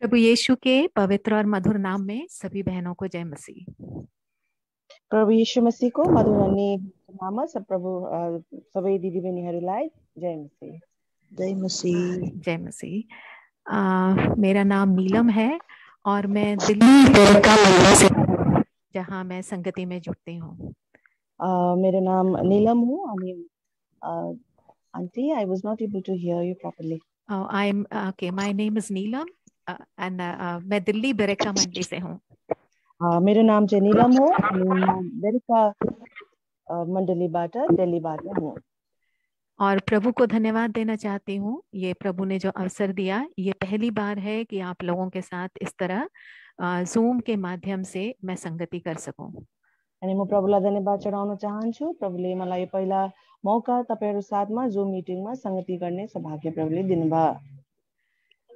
प्रभु यीशु के पवित्र और मधुर नाम में सभी बहनों को जय मसीह। प्रभु यीशु मसीहको मधुर अनि नाममा सबै दिदीबहिनीहरूलाई जय मसीह। जय मसीह। जय मसीह। मेरा नाम नीलम है और मैं दिल्ली बड़का मंडला से जहाँ मैं संगति में जुड़ती हूँ। मेरो नाम नीलम हो अनि aunty I was not able to hear you properly. I am okay, my name is Neelam and मैं दिल्ली बरेका मंडी से हूँ। मेरो नाम चाहिँ नीलम हो अनि म बेरेका मण्डलीबाट दिल्लीबाट हुँ। और प्रभु को धन्यवाद देना चाहती हूँ। ये प्रभु ने जो अवसर दिया, ये पहली बार है कि आप लोगों के साथ इस तरह जूम के माध्यम से मैं संगति कर सकूं। अनि म प्रभुलाई धन्यवाद चढाउन चाहन्छु। प्रभुले मलाई पहिला मौका तपाईहरु साथमा जुम मिटिङमा संगति गर्ने सौभाग्य प्रभुले दिनुभयो।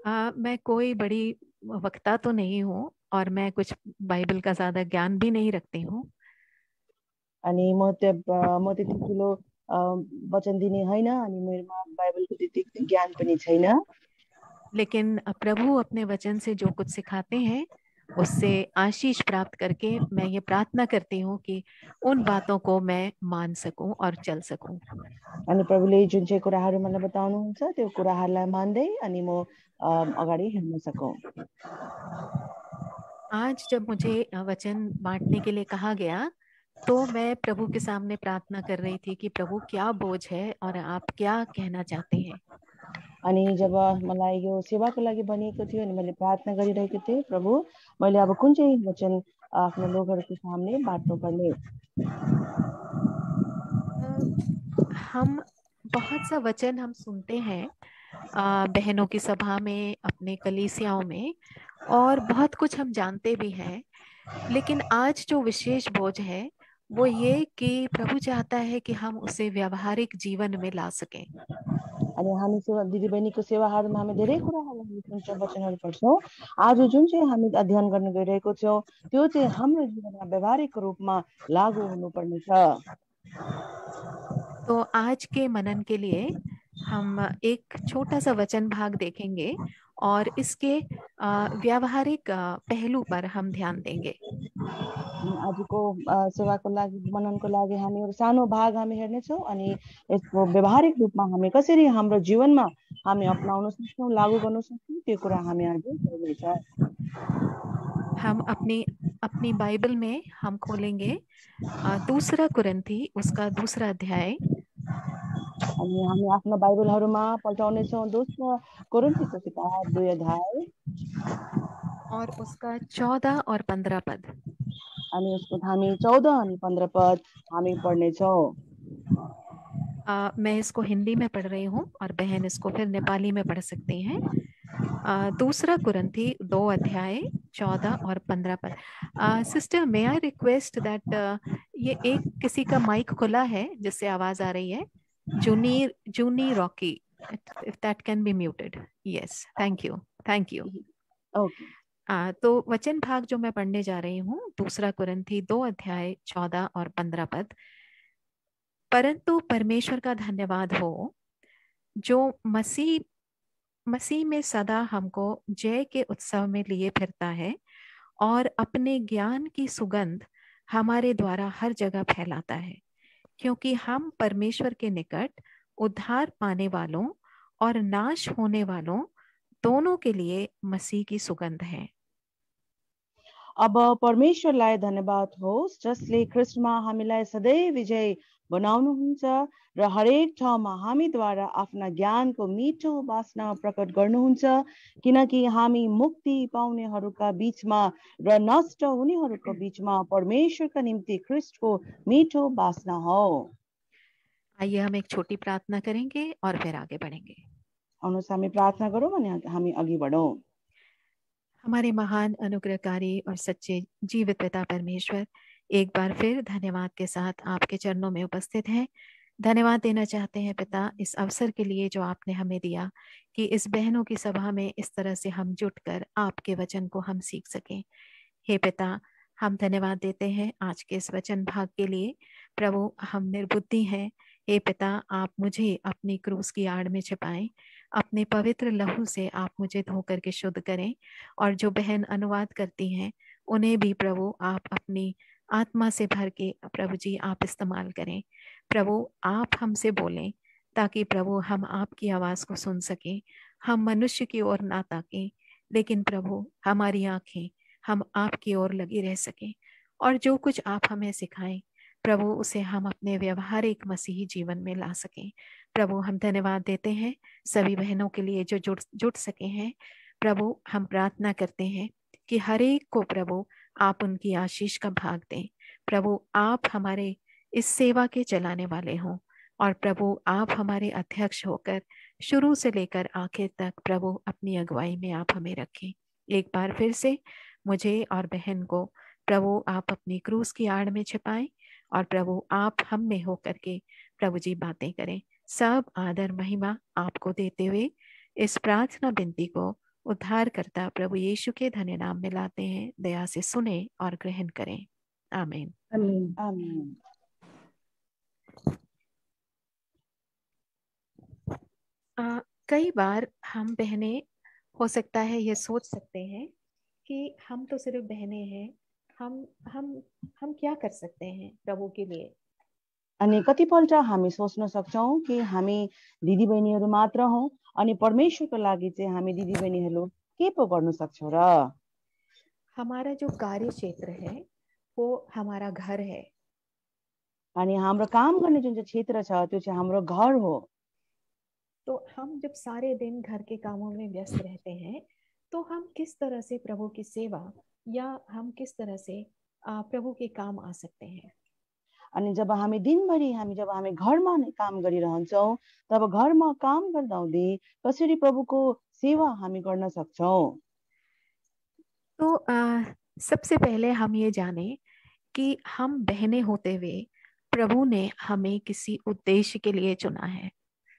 मैं कोई बड़ी वक्ता तो नहीं हूँ और मैं कुछ बाइबल का ज्यादा ज्ञान भी नहीं रखती हूँ। अनि म त्यति ठुलो वचन दिने होइन अनि मेरोमा बाइबलको त्यति ज्ञान पनि छैन। लेकिन प्रभु अपने वचन से जो कुछ सिखाते हैं उससे आशीष प्राप्त करके मैं ये प्रार्थना करती हूँ कि उन बातों को मैं मान सकूं और चल सकूं। अनि प्रभुले जुन चाहिँ कुराहरू मलाई बताउनुहुन्छ त्यो कुराहरूलाई मान्दै अनि म अगाडि हिँड्न सकूं। आज जब मुझे वचन बांटने के लिए कहा गया तो मैं प्रभु के सामने प्रार्थना कर रही थी कि प्रभु क्या बोझ है और आप क्या कहना चाहते हैं। अनि जब मलाई यो सेवाको लागि भनिएको थियो अनि मैले प्रार्थना गरिरहेको थिएँ, प्रभु मैले अब कुन चाहिँ वचन आफ्नो लोगहरूको सामने बाँट्नुपर्ने। हम बहुत सा वचन हम सुनते हैं बहनों की सभा में, अपने कलीसियाओं में, और बहुत कुछ हम जानते भी हैं। लेकिन आज जो विशेष बोझ है वो ये कि प्रभु चाहता है कि हम उसे व्यावहारिक जीवन में ला सकें। अनि हामी दिदीबहिनीको सेवाहरूमा हामी धेरै कुराहरू हामी सुन्छौँ, वचनहरू पढ्छौँ। आज जुन चाहिँ हामी अध्ययन गर्न गइरहेको छौँ त्यो चाहिँ हाम्रो जीवनमा व्यावहारिक रूपमा लागू हुनुपर्ने छ। तो आज के मनन के लिए हम एक छोटा सा वचन भाग देखेंगे और इसके व्यावहारिक पहलू पर हम ध्यान देंगे। आजको सेवाको लागि मननको लागि हामी एउटा सानो भाग हामी हेर्नेछौँ अनि यसको व्यावहारिक रूपमा हामी कसरी हाम्रो जीवनमा हामी अपनाउन सक्छौँ, लागू गर्न सक्छौँ, त्यो कुरा हामी आज हेर्नेछ। हम अपनी अपनी बाइबल में हम खोलेंगे दूसरा कुरिन्थी उसका दूसरा अध्याय। अनि हामी आफ्नो बाइबलहरूमा पल्टाउनेछौँ दोस्रो कोरिन्थीको किताब 2 अध्याय और उसका 14 और 15 पद। अनि उसको हामी 14 अनि 15 पद हामी पढ्नेछौँ। मैं इसको हिंदी में पढ़ रही हूँ और बहन इसको फिर नेपाली में पढ़ सकती हैं। दूसरा कुरिन्थी 2 अध्याय 14 और 15 पद। Sister, may I request that ये एक किसी का माइक खुला है जिससे आवाज आ रही है। जूनी Rocky, if that can be muted. Yes, thank you, thank you. Okay. तो वचन भाग जो मैं पढ़ने जा रही हूँ, दूसरा कुरिन्थी 2 अध्याय 14 और 15 पद। परंतु परमेश्वर का धन्यवाद हो जो मसीह में सदा हमको जय के उत्सव में लिए फिरता है और अपने ज्ञान की सुगंध हमारे द्वारा हर जगह फैलाता है, क्योंकि हम परमेश्वर के निकट उद्धार पाने वालों और नाश होने वालों दोनों के लिए मसीह की सुगंध है। अब परमेश्वरलाई धन्यवाद होस् जसले ख्रिस्टमा हामीलाई सधैँ विजय बनाउनुहुन्छ र हरेक ठाउँमा हामीद्वारा आफ्ना ज्ञानको मिठो वासना प्रकट गर्नुहुन्छ, किनकि हामी मुक्ति पाउनेहरूका बीचमा र नष्ट हुनेहरूको बीचमा परमेश्वरका निम्ति ख्रिस्टको मिठो वासना हो। आइए हम एक छोटी प्रार्थना करेंगे और फिर आगे बढ़ेंगे। आउनुहोस् हामी प्रार्थना गरौँ अनि हामी अघि बढौँ। हमारे महान अनुग्रहकारी और सच्चे जीवित पिता परमेश्वर, एक बार फिर धन्यवाद के साथ आपके चरणों में उपस्थित हैं। धन्यवाद देना चाहते हैं पिता इस अवसर के लिए जो आपने हमें दिया कि इस बहनों की सभा में इस तरह से हम जुटकर आपके वचन को हम सीख सकें। हे पिता, हम धन्यवाद देते हैं आज के इस वचन भाग के लिए। प्रभु, हम निर्बुद्धि हैं। हे पिता, आप मुझे अपनी क्रूस की आड़ में छिपाएं, अपने पवित्र लहू से आप मुझे धो करके शुद्ध करें। और जो बहन अनुवाद करती हैं उन्हें भी प्रभु आप अपनी आत्मा से भर के प्रभु जी आप इस्तेमाल करें। प्रभु आप हमसे बोलें ताकि प्रभु हम आपकी आवाज़ को सुन सकें। हम मनुष्य की ओर ना ताकें, लेकिन प्रभु हमारी आंखें हम आपकी ओर लगी रह सकें। और जो कुछ आप हमें सिखाएं प्रभु उसे हम अपने व्यवहारिक मसीही जीवन में ला सकें। प्रभु हम धन्यवाद देते हैं सभी बहनों के लिए जो जुड़ जुड़ सके हैं। प्रभु हम प्रार्थना करते हैं कि हर एक को प्रभु आप उनकी आशीष का भाग दें। प्रभु आप हमारे इस सेवा के चलाने वाले हों, और प्रभु आप हमारे अध्यक्ष होकर शुरू से लेकर आखिर तक प्रभु अपनी अगुवाई में आप हमें रखें। एक बार फिर से मुझे और बहन को प्रभु आप अपनी क्रूस की आड़ में छिपाएं, और प्रभु आप हम में होकर के प्रभु जी बातें करें। सब आदर महिमा आपको देते हुए इस प्रार्थना विनती को उद्धारकर्ता प्रभु यीशु के धन्य नाम में लाते हैं। दया से सुने और ग्रहण करें। आमीन। आमीन। आमीन। कई बार हम बहनें हो सकता है ये सोच सकते हैं कि हम तो सिर्फ बहनें हैं, हम क्या कर सकते हैं प्रभु के लिए। अनि कतिपल्ट हामी सोच्न सक्छौँ कि हामी दिदीबहिनीहरू मात्र हौँ अनि परमेश्वरको लागि चाहिँ हामी दिदीबहिनीहरू के पो गर्न सक्छौँ र। हमारा जो कार्य क्षेत्र है वो हमारा घर है। अनि हाम्रो काम गर्ने जुन चाहिँ क्षेत्र छ त्यो चाहिँ हाम्रो घर हो। तो हम जब सारे दिन घर के कामों में व्यस्त रहते हैं तो हम किस तरह से प्रभु की सेवा या हम किस तरह से प्रभु के काम आ सकते हैं। अनि जब हामी दिनभरि जब हामी घरमा नै काम गरिरहन्छौँ तब घरमा काम गर्दाहुँदै कसरी प्रभुको सेवा हामी गर्न सक्छौँ। तो सबसे पहले हम ये जाने कि हम बहनें होते हुए प्रभु ने हमें किसी उद्देश्य के लिए चुना है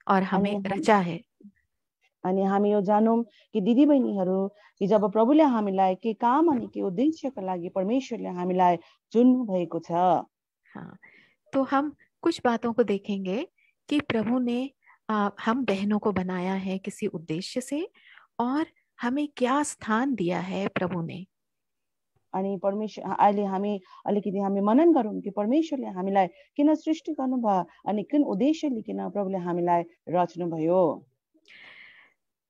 और हमें रचा है। अनि हामी यो जानौँ कि दिदीबहिनीहरू कि जब प्रभुले हामीलाई के काम अनि के उद्देश्यका लागि परमेश्वरले हामीलाई चुन्नु भएको छ। हाँ, तो हम कुछ बातों को देखेंगे कि प्रभु ने हम बहनों को बनाया है किसी उद्देश्य से, और हमें क्या स्थान दिया है प्रभु ने। अनि परमेश्वर अहिले हामी अलिकति हामी मनन गरौँ कि परमेश्वरले हामीलाई किन सृष्टि गर्नुभयो अनि किन उद्देश्यले किन प्रभुले हामीलाई रच्नु भयो।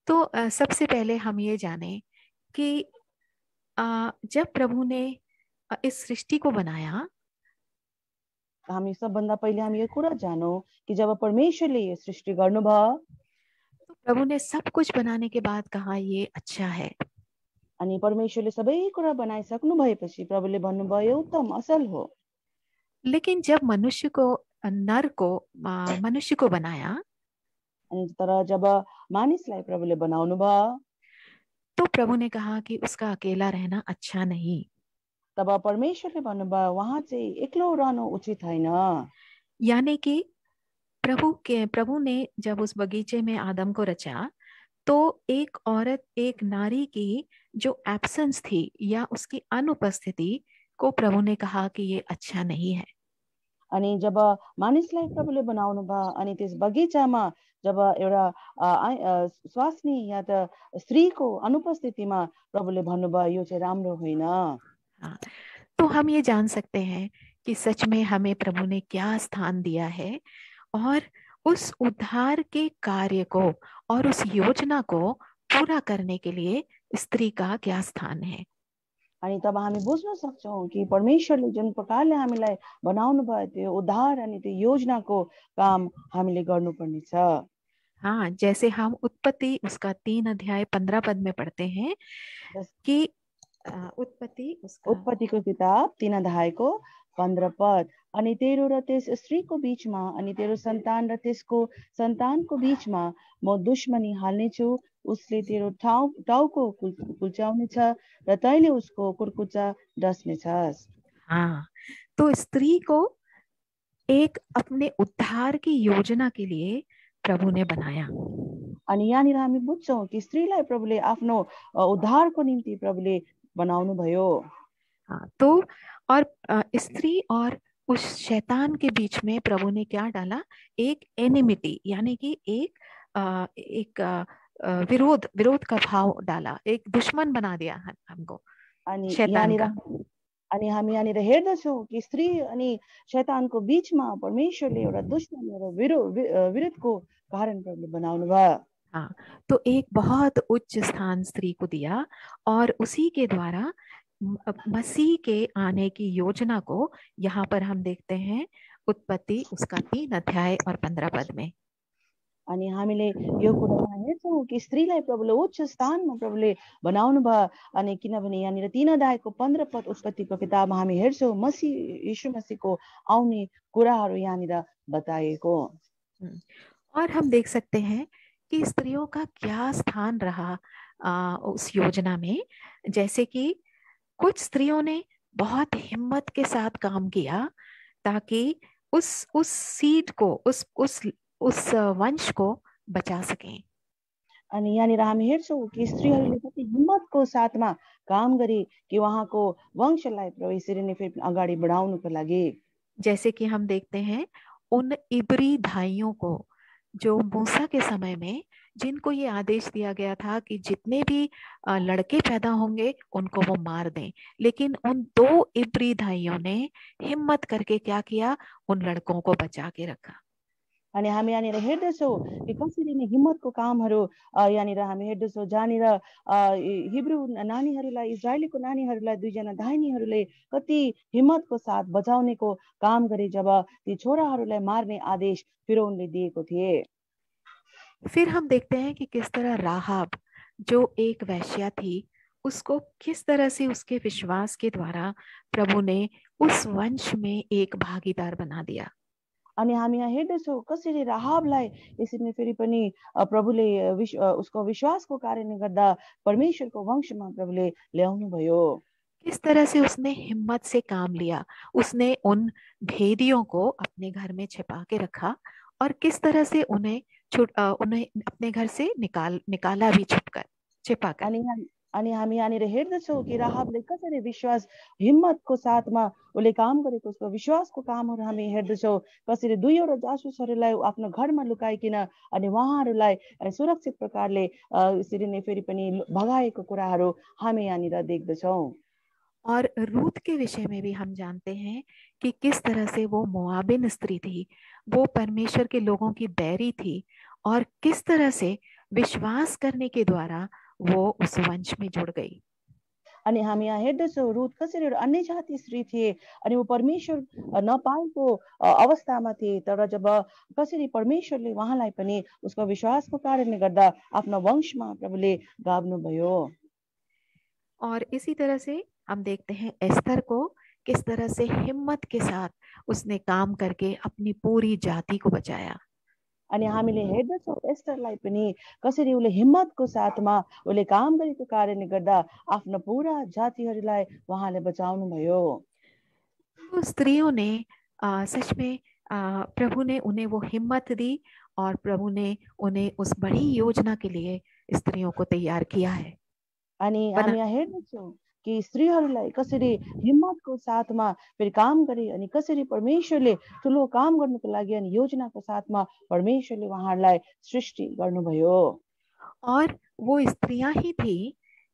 तो सबसे पहले हम ये जाने कि जब प्रभु ने इस सृष्टि को बनाया, हामी सबभन्दा पहिले हामी यो कुरा जानौँ कि जब परमेश्वरले यो सृष्टि गर्नुभयो तो प्रभु ने सब कुछ बनाने के बाद कहा ये अच्छा है। अनि परमेश्वरले सबै कुरा बनाइसक्नु भएपछि प्रभुले भन्नुभयो उत्तम असल हो। लेकिन जब मनुष्य को बनाया, अनि तर जब मानिसलाई प्रभुले बनाउनु भयो तो प्रभु ने कहा कि उसका अकेला रहना अच्छा नहीं। तब परमेश्वरले भन्नुभयो वहाँ चाहिँ एक्लो रहनु उचित होइन। यानी कि प्रभु ने जब उस बगीचे में आदम को रचा तो एक औरत, एक नारी की जो एब्सेंस थी या उसकी अनुपस्थिति को प्रभु ने कहा कि ये अच्छा नहीं है। अनि जब मानिसलाई प्रभुले बनाउनु भयो अनि त्यस बगैँचामा जब एउटा स्वास्नी या त स्त्रीको अनुपस्थितिमा प्रभुले भन्नुभयो यो चाहिँ राम्रो होइन। तो हम ये जान सकते हैं कि सच में हमें प्रभु ने क्या स्थान दिया है, और उस उद्धार के कार्य को और उस योजना को पूरा करने के लिए स्त्री का क्या स्थान है। अनि तब हामी बुझ्न सक्छौँ कि परमेश्वरले जुन प्रकारले हामीलाई बनाउनु भयो त्यो उद्धार अनि त्यो योजनाको काम हामीले गर्नुपर्ने छ। हाँ, जैसे हम उत्पत्ति उसका 3 अध्याय 15 पद में पढ़ते हैं कि उत्पत्तिको किताब 3 अध्यायको 15 पद अनि तेरो र त्यस स्त्रीको बीचमा अनि तेरो सन्तान र त्यसको सन्तानको बीचमा म दुश्मनी हाल्नेछु, उसले तेरो टाउको कुल्च्याउनेछ र तैँले उसको कुर्कुच्चा डस्नेछस्। हाँ, तो स्त्री को एक अपने उद्धार की योजना के लिए प्रभु ने बनाया। अनि यहाँनिर हामी बुझ्छौँ कि स्त्रीलाई प्रभुले आफ्नो उद्धारको निम्ति प्रभुले बनाउनु भयो। हाँ, तो और स्त्री और उस शैतान के बीच में प्रभु ने क्या डाला, एक एनिमिटी, यानी कि एक एक विरोध का भाव डाला, एक दुश्मन बना दिया हमको अनि शैतान यहाँनिर का। अनि हामी यहाँनिर हेर्दछौँ कि स्त्री अनि शैतानको बीचमा परमेश्वरले एउटा दुश्मन एउटा विरोधको कारण प्रभुले बनाउनु भयो। हाँ, तो एक बहुत उच्च स्थान स्त्री को दिया और उसी के द्वारा मसीह के आने की योजना को यहाँ पर हम देखते हैं उत्पत्ति उसका 3 अध्याय और 15 पद में। अनि हामीले यो कुरामा हेर्छौँ कि स्त्रीलाई प्रभुले उच्च स्थानमा प्रभुले बनाउनु भयो। अनि किनभने यहाँनिर 3 अध्यायको 15 पद उत्पत्तिको किताबमा हामी हेर्छौँ यीशु मसीहको आउने कुराहरू यहाँनिर बताएको। और हम देख सकते हैं कि स्त्रियों का क्या स्थान रहा उस योजना में। जैसे कि कुछ स्त्रियों ने बहुत हिम्मत के साथ काम किया ताकि उस सीड को उस वंश को बचा सकें। अनि यहाँनिर हामी हेर्छौँ कि स्त्रीहरूले कति हिम्मतको साथमा काम गरे कि उहाँको वंशलाई प्रभु यसरी नै फेरि अगाडि बढाउनुको लागि। जैसे कि हम देखते हैं उन इब्री भाइयों को जो मूसा के समय में जिनको ये आदेश दिया गया था कि जितने भी लड़के पैदा होंगे उनको वो मार दें, लेकिन उन 2 इब्री भाइयों ने हिम्मत करके क्या किया, उन लड़कों को बचा के रखा। अनि हामी यहाँनिर हेर्दछौँ कि कसरी नै हिम्मतको कामहरू यहाँनिर हामी हेर्दछौँ जहाँनिर हिब्रू नानीहरूलाई इजरायलीको नानीहरूलाई 2जना दाहिनीहरूले कति हिम्मतको साथ बचाउनेको काम गरे जब ती छोराहरूलाई मार्ने आदेश फिरौनले दिएको थिए। फिर हम देखते हैं कि किस तरह राहाब जो एक वेश्या थी उसको किस तरह से उसके विश्वास के द्वारा प्रभु ने उस वंश में एक भागीदार बना दिया। अनि हामी यहाँ हेर्दछौँ कसरी राहाबलाई यसरी नै फेरि पनि प्रभुले उसको विश्वासको कारणले गर्दा परमेश्वरको वंशमा प्रभुले ल्याउनु भयो। किस तरह से उसने हिम्मत से काम लिया, उसने उन भेदियों को अपने घर में छिपा के रखा और किस तरह से उन्हें अपने घर से निकाला भी छिपाकर। अनि हामी यहाँनिर हेर्दछौँ कि राहाबले कसरी विश्वास हिम्मतको साथमा उसले काम गरेको उसको विश्वासको कामहरू हामी हेर्दछौँ। कसरी 2वटा जासुसहरूलाई आफ्नो घरमा लुकाइकन अनि उहाँहरूलाई सुरक्षित प्रकारले यसरी नै फेरि पनि भगाएको कुराहरू हामी यहाँनिर देख्दछौँ। और रूत के विषय में भी हम जानते हैं कि किस तरह से वो मोआबिन स्त्री थी, वो परमेश्वर के लोगों की बैरी थी और किस तरह से विश्वास करने के द्वारा वो उस वंश में जुड़ गई। अनि हामी यहाँ हेर्दछौँ रुथ कसरी एउटा अन्य जाति स्त्री थिए अनि वो परमेश्वर नपाएको अवस्थामा थिए, तर जब कसरी परमेश्वरले उहाँलाई पनि उसको विश्वासको कारणले गर्दा आफ्नो वंशमा प्रभुले गाभ्नुभयो। और इसी तरह से हम देखते हैं एस्तर को किस तरह से हिम्मत के साथ उसने काम करके अपनी पूरी जाति को बचाया। अनि हामीले हेर्दछौँ एस्टरलाई पनि कसरी उसले हिम्मतको साथमा उसले काम गरेको कारणले गर्दा आफ्नो पूरा जातिहरूलाई उहाँले बचाउनु भयो। तो स्त्रियों ने सच में प्रभु ने उन्हें वो हिम्मत दी और प्रभु ने उन्हें उस बड़ी योजना के लिए स्त्रियों को तैयार किया है। अनि हामी यहाँ हेर्दछौँ कि स्त्रीहरूलाई कसरी हिम्मतको साथमा फेरि काम गरे अनि कसरी परमेश्वरले ठुलो काम गर्नुको लागि अनि योजनाको साथमा परमेश्वरले उहाँहरूलाई सृष्टि गर्नुभयो। और वो स्त्रियां ही थी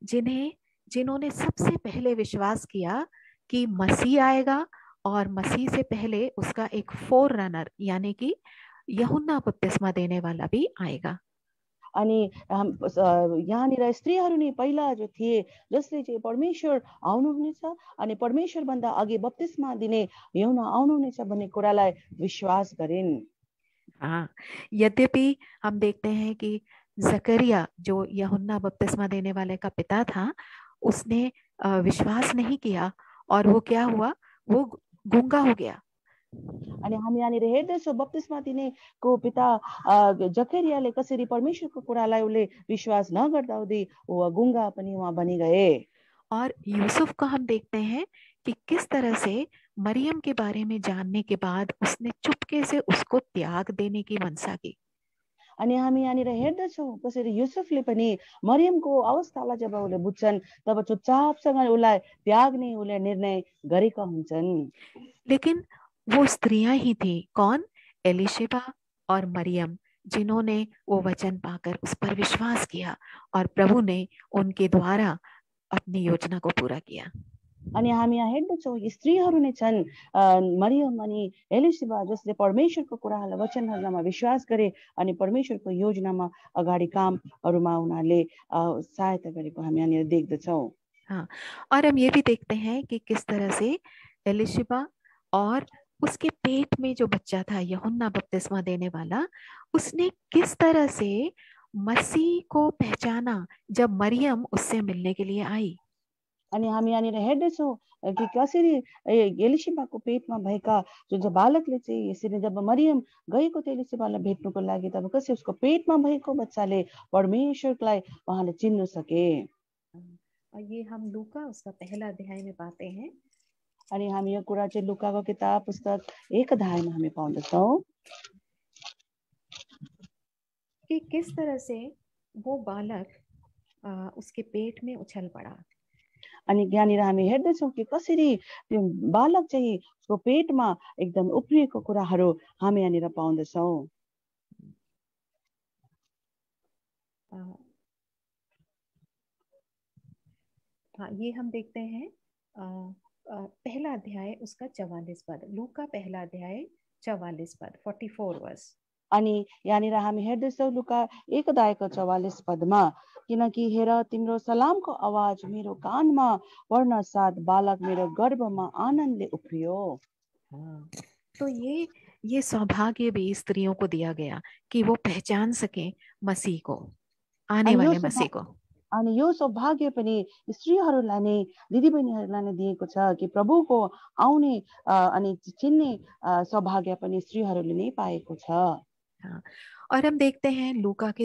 जिन्होंने सबसे पहले विश्वास किया कि मसीह आएगा और मसीह से पहले उसका एक फोर रनर यानी कि यूहन्ना बपतिस्मा देने वाला भी आएगा। अनि यहाँनिर स्त्रीहरू नै पहिला जो थिए जसले चाहिँ परमेश्वर आउनुहुनेछ अनि परमेश्वर भन्दा अघि बप्तिस्मा दिने यूहन्ना आउनुहुनेछ भन्ने कुरालाई विश्वास गरिन्। हाँ, यद्यपि हम देखते हैं कि जकरिया जो यूहन्ना बपतिस्मा देने वाले का पिता था उसने विश्वास नहीं किया और वो क्या हुआ, वो गूंगा हो गया। अनि हामी यहाँनिर हेर्दछौँ बप्तिस्मा दिनेको पिता जकरियाले कसरी परमेश्वरको कुरालाई उसले विश्वास नगर्दा हुँदै गुङ्गा पनि उहाँ बनि गए। और यूसुफ को हम देखते हैं कि किस तरह से मरियम के बारे में जानने के बाद उसने चुपके से उसको त्याग देने की मनसा की। अनि हामी यहाँनिर हेर्दछौँ कसरी युसुफले पनि मरियमको अवस्थालाई जब उसले बुझ्छन् तब चुपचापसँग उसलाई त्याग्ने उसले निर्णय गरेका हुन्छन्। लेकिन वो स्त्रियां ही थी, कौन? एलिशबा और मरियम, जिन्होंने वो वचन पाकर उस पर विश्वास किया और प्रभु ने उनके द्वारा अपनी योजना को पूरा किया। अनि हामी यहाँ हेर्दछौँ स्त्रीहरू नै छन् मरियम अनि एलिसिबा जसले परमेश्वरको कुराहरूलाई वचनहरूमा विश्वास गरे अनि परमेश्वरको योजनामा अगाडि कामहरूमा उनीहरूले सहायता गरेको हामी यहाँनिर देख्दछौँ। हाँ, और हम ये भी देखते हैं कि किस तरह से एलिशिबा और उसके पेट में जो बच्चा था यूहन्ना बपतिस्मा देने वाला, उसने किस तरह से मसीह को पहचाना जब मरियम उससे मिलने के लिए आई। अनि हामी यहाँनिर हेर्दछौँ कि कसरी एलिसिबाको पेटमा भएका जुन चाहिँ बालकले चाहिँ यसरी जब मरियम गएको थियो एलिसिबालाई भेट्नुको लागि तब कसरी उसको पेटमा भएको बच्चाले परमेश्वरलाई उहाँले चिन्नु सके। और ये हम लूका उसका पहला अध्याय में पाते हैं। अनि हामी यो कुरा चाहिँ लुकाको किताब पुस्तक 1 अध्यायमा हामी पाउँदछौँ कि किस तरह से वो बालक उसके पेट में उछल पड़ा। अनि यहाँनिर हामी हेर्दछौँ कि कसरी त्यो बालक चाहिँ उसको पेटमा एकदम उफ्रिएको कुराहरू हामी यहाँनिर पाउँदछौँ। हाँ, ये हम देखते हैं पहला अध्याय उसका 44 पद, लूका पहला अध्याय 44 पद 44 वर्स। अनि यहाँनिर हामी हेर्दछौँ लुका 1 अध्यायको 44 पदमा, किनकि हेर तिम्रो सलामको आवाज मेरो कानमा पर्न साथ बालक मेरो गर्भमा आनन्दले उफ्रियो। तो ये सौभाग्य भी स्त्रियों को दिया गया कि वो पहचान सके मसीह को, आने वाले मसीह को। अनि यो सौभाग्य पनि स्त्रीहरूलाई नै दिदीबहिनीहरूलाई नै दिएको छ कि प्रभुको आउने अनि चिन्ने सौभाग्य पनि स्त्रीहरूले नै पाएको छ। हाँ, और हम देखते हैं लूका के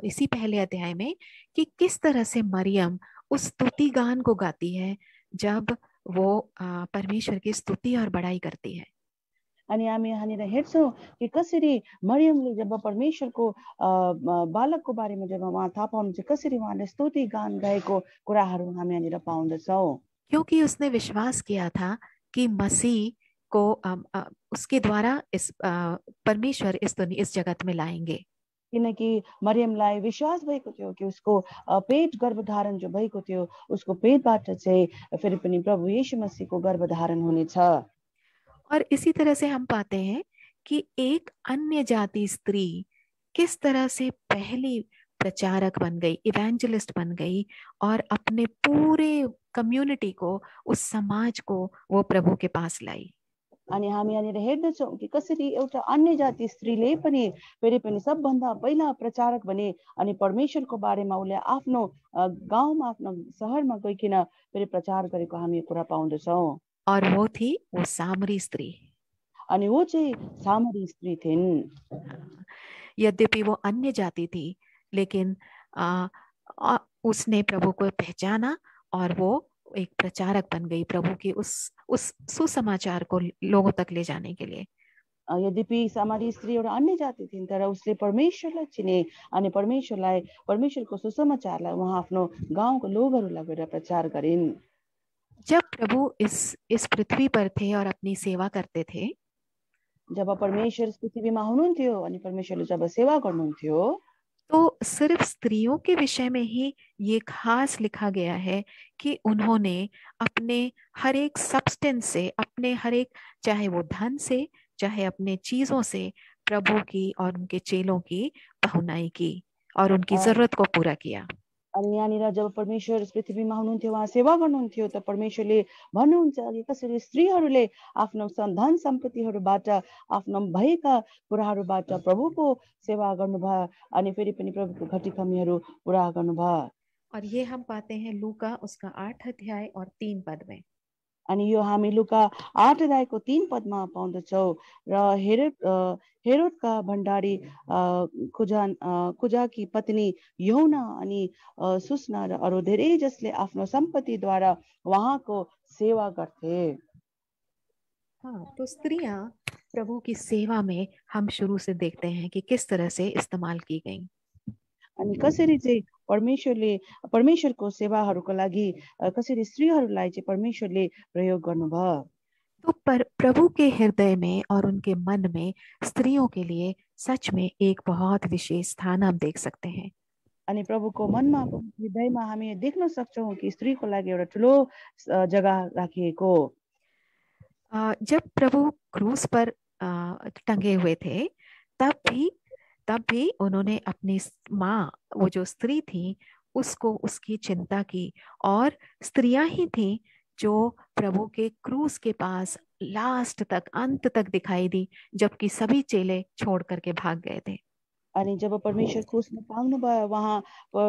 इसी पहले अध्याय में कि किस तरह से मरियम उस स्तुति गान को गाती है जब वो परमेश्वर की स्तुति और बड़ाई करती है। अनि हामी यहाँनिर हेर्छौँ कि कसरी मरियमले जब परमेश्वरको बालकको बारेमा जब उहाँ थाहा पाउनुहुन्छ कसरी उहाँले स्तुति गान गाएको कुराहरू हामी यहाँनिर पाउँदछौँ। क्योंकि उसने विश्वास किया था कि मसीह को उसके द्वारा परमेश्वर इस जगत में लाएंगे। किनकि मरियमलाई विश्वास भएको थियो कि उसको पेट गर्भधारण जो भएको थियो उसको पेटबाट चाहिँ फेरि पनि प्रभु यीशु मसीहको गर्भधारण हुनेछ। और इसी तरह से हम पाते हैं कि एक अन्य जाति स्त्री किस तरह से पहली प्रचारक बन गई, इवेंजलिस्ट बन गई और अपने पूरे कम्युनिटी को, उस समाज को वो प्रभु के पास लाई। अनि हामी यहाँनिर हेर्दछौँ कि कसरी एउटा अन्य जाति स्त्रीले पनि फेरि पनि सबभन्दा पहिला प्रचारक बने अनि परमेश्वरको बारेमा उसले आफ्नो गाउँमा आफ्नो सहरमा गइकन फेरि प्रचार गरेको हामी कुरा पाउँदछौँ। और वो थी वो सामरी स्त्री। अनि वो चाहिँ सामरी स्त्री थिइन्। यद्यपि वो अन्य जाति थी लेकिन उसने प्रभु को पहचाना और वो एक प्रचारक बन गई प्रभु के उस सुसमाचार को लोगों तक ले जाने के लिए। यद्यपि सामरी स्त्री एउटा अन्य जाति थिइन् तर उसले परमेश्वरलाई चिने अनि परमेश्वरको सुसमाचारलाई उहाँ आफ्नो गाउँको लोगहरूलाई गएर प्रचार गरिन्। जब प्रभु इस पृथ्वी पर थे और अपनी सेवा करते थे, जब परमेश्वर इस पृथ्वीमा हुनुहुन्थ्यो अनि परमेश्वरले जब सेवा गर्नुहुन्थ्यो तो सिर्फ स्त्रियों के विषय में ही ये खास लिखा गया है कि उन्होंने अपने हर एक सब्सटेंस से, अपने हर एक, चाहे वो धन से चाहे अपने चीजों से प्रभु की और उनके चेलों की पहुनाई की और उनकी जरूरत को पूरा किया। अनि यहाँनिर जब परमेश्वर पृथ्वीमा हुनुहुन्थ्यो उहाँ सेवा गर्नुहुन्थ्यो त परमेश्वरले भन्नुहुन्छ कि कसरी स्त्रीहरूले आफ्नो धन सम्पत्तिहरूबाट आफ्नो भएका कुराहरूबाट प्रभुको सेवा गर्नुभयो अनि फेरि पनि प्रभुको घटी कमीहरू पूरा गर्नुभयो। और ये हम पाते हैं लूका उसका 8 अध्याय और 3 पद में। अनि यो हामी लुका 8 अध्यायको 3 पदमा पाउँदछौँ र हेरोदका भण्डारी कुजाकी पत्नी यहुना अनि सुस्ना र अरू धेरै जसले आफ्नो सम्पत्तिद्वारा उहाँको सेवा गर्थे। हाँ, तो स्त्रियां प्रभु की सेवा में हम शुरू से देखते हैं कि किस तरह से इस्तेमाल की गई। अनि कसरी चाहिँ परमेश्वरको सेवाहरूको लागि कसरी स्त्रीहरूलाई चाहिँ परमेश्वरले प्रयोग गर्नुभयो। तो प्रभु के हृदय में और उनके मन में स्त्रियों के लिए सच में एक बहुत विशेष स्थान हम देख सकते हैं। अनि प्रभुको मनमा, प्रभुको हृदयमा हामी देख्न सक्छौँ कि स्त्रीको लागि एउटा ठुलो जग्गा राखिएको। जब प्रभु क्रूस पर टंगे हुए थे, तब भी उन्होंने अपनी माँ, वो जो स्त्री थी, उसको उसकी चिंता की। और स्त्रियां ही थी जो प्रभु के क्रूस के पास लास्ट तक, अंत तक दिखाई दी, जबकि सभी चेले छोड़ करके भाग गए थे। अनि जब परमेश्वर क्रुसमा पाउनुभयो, उहाँ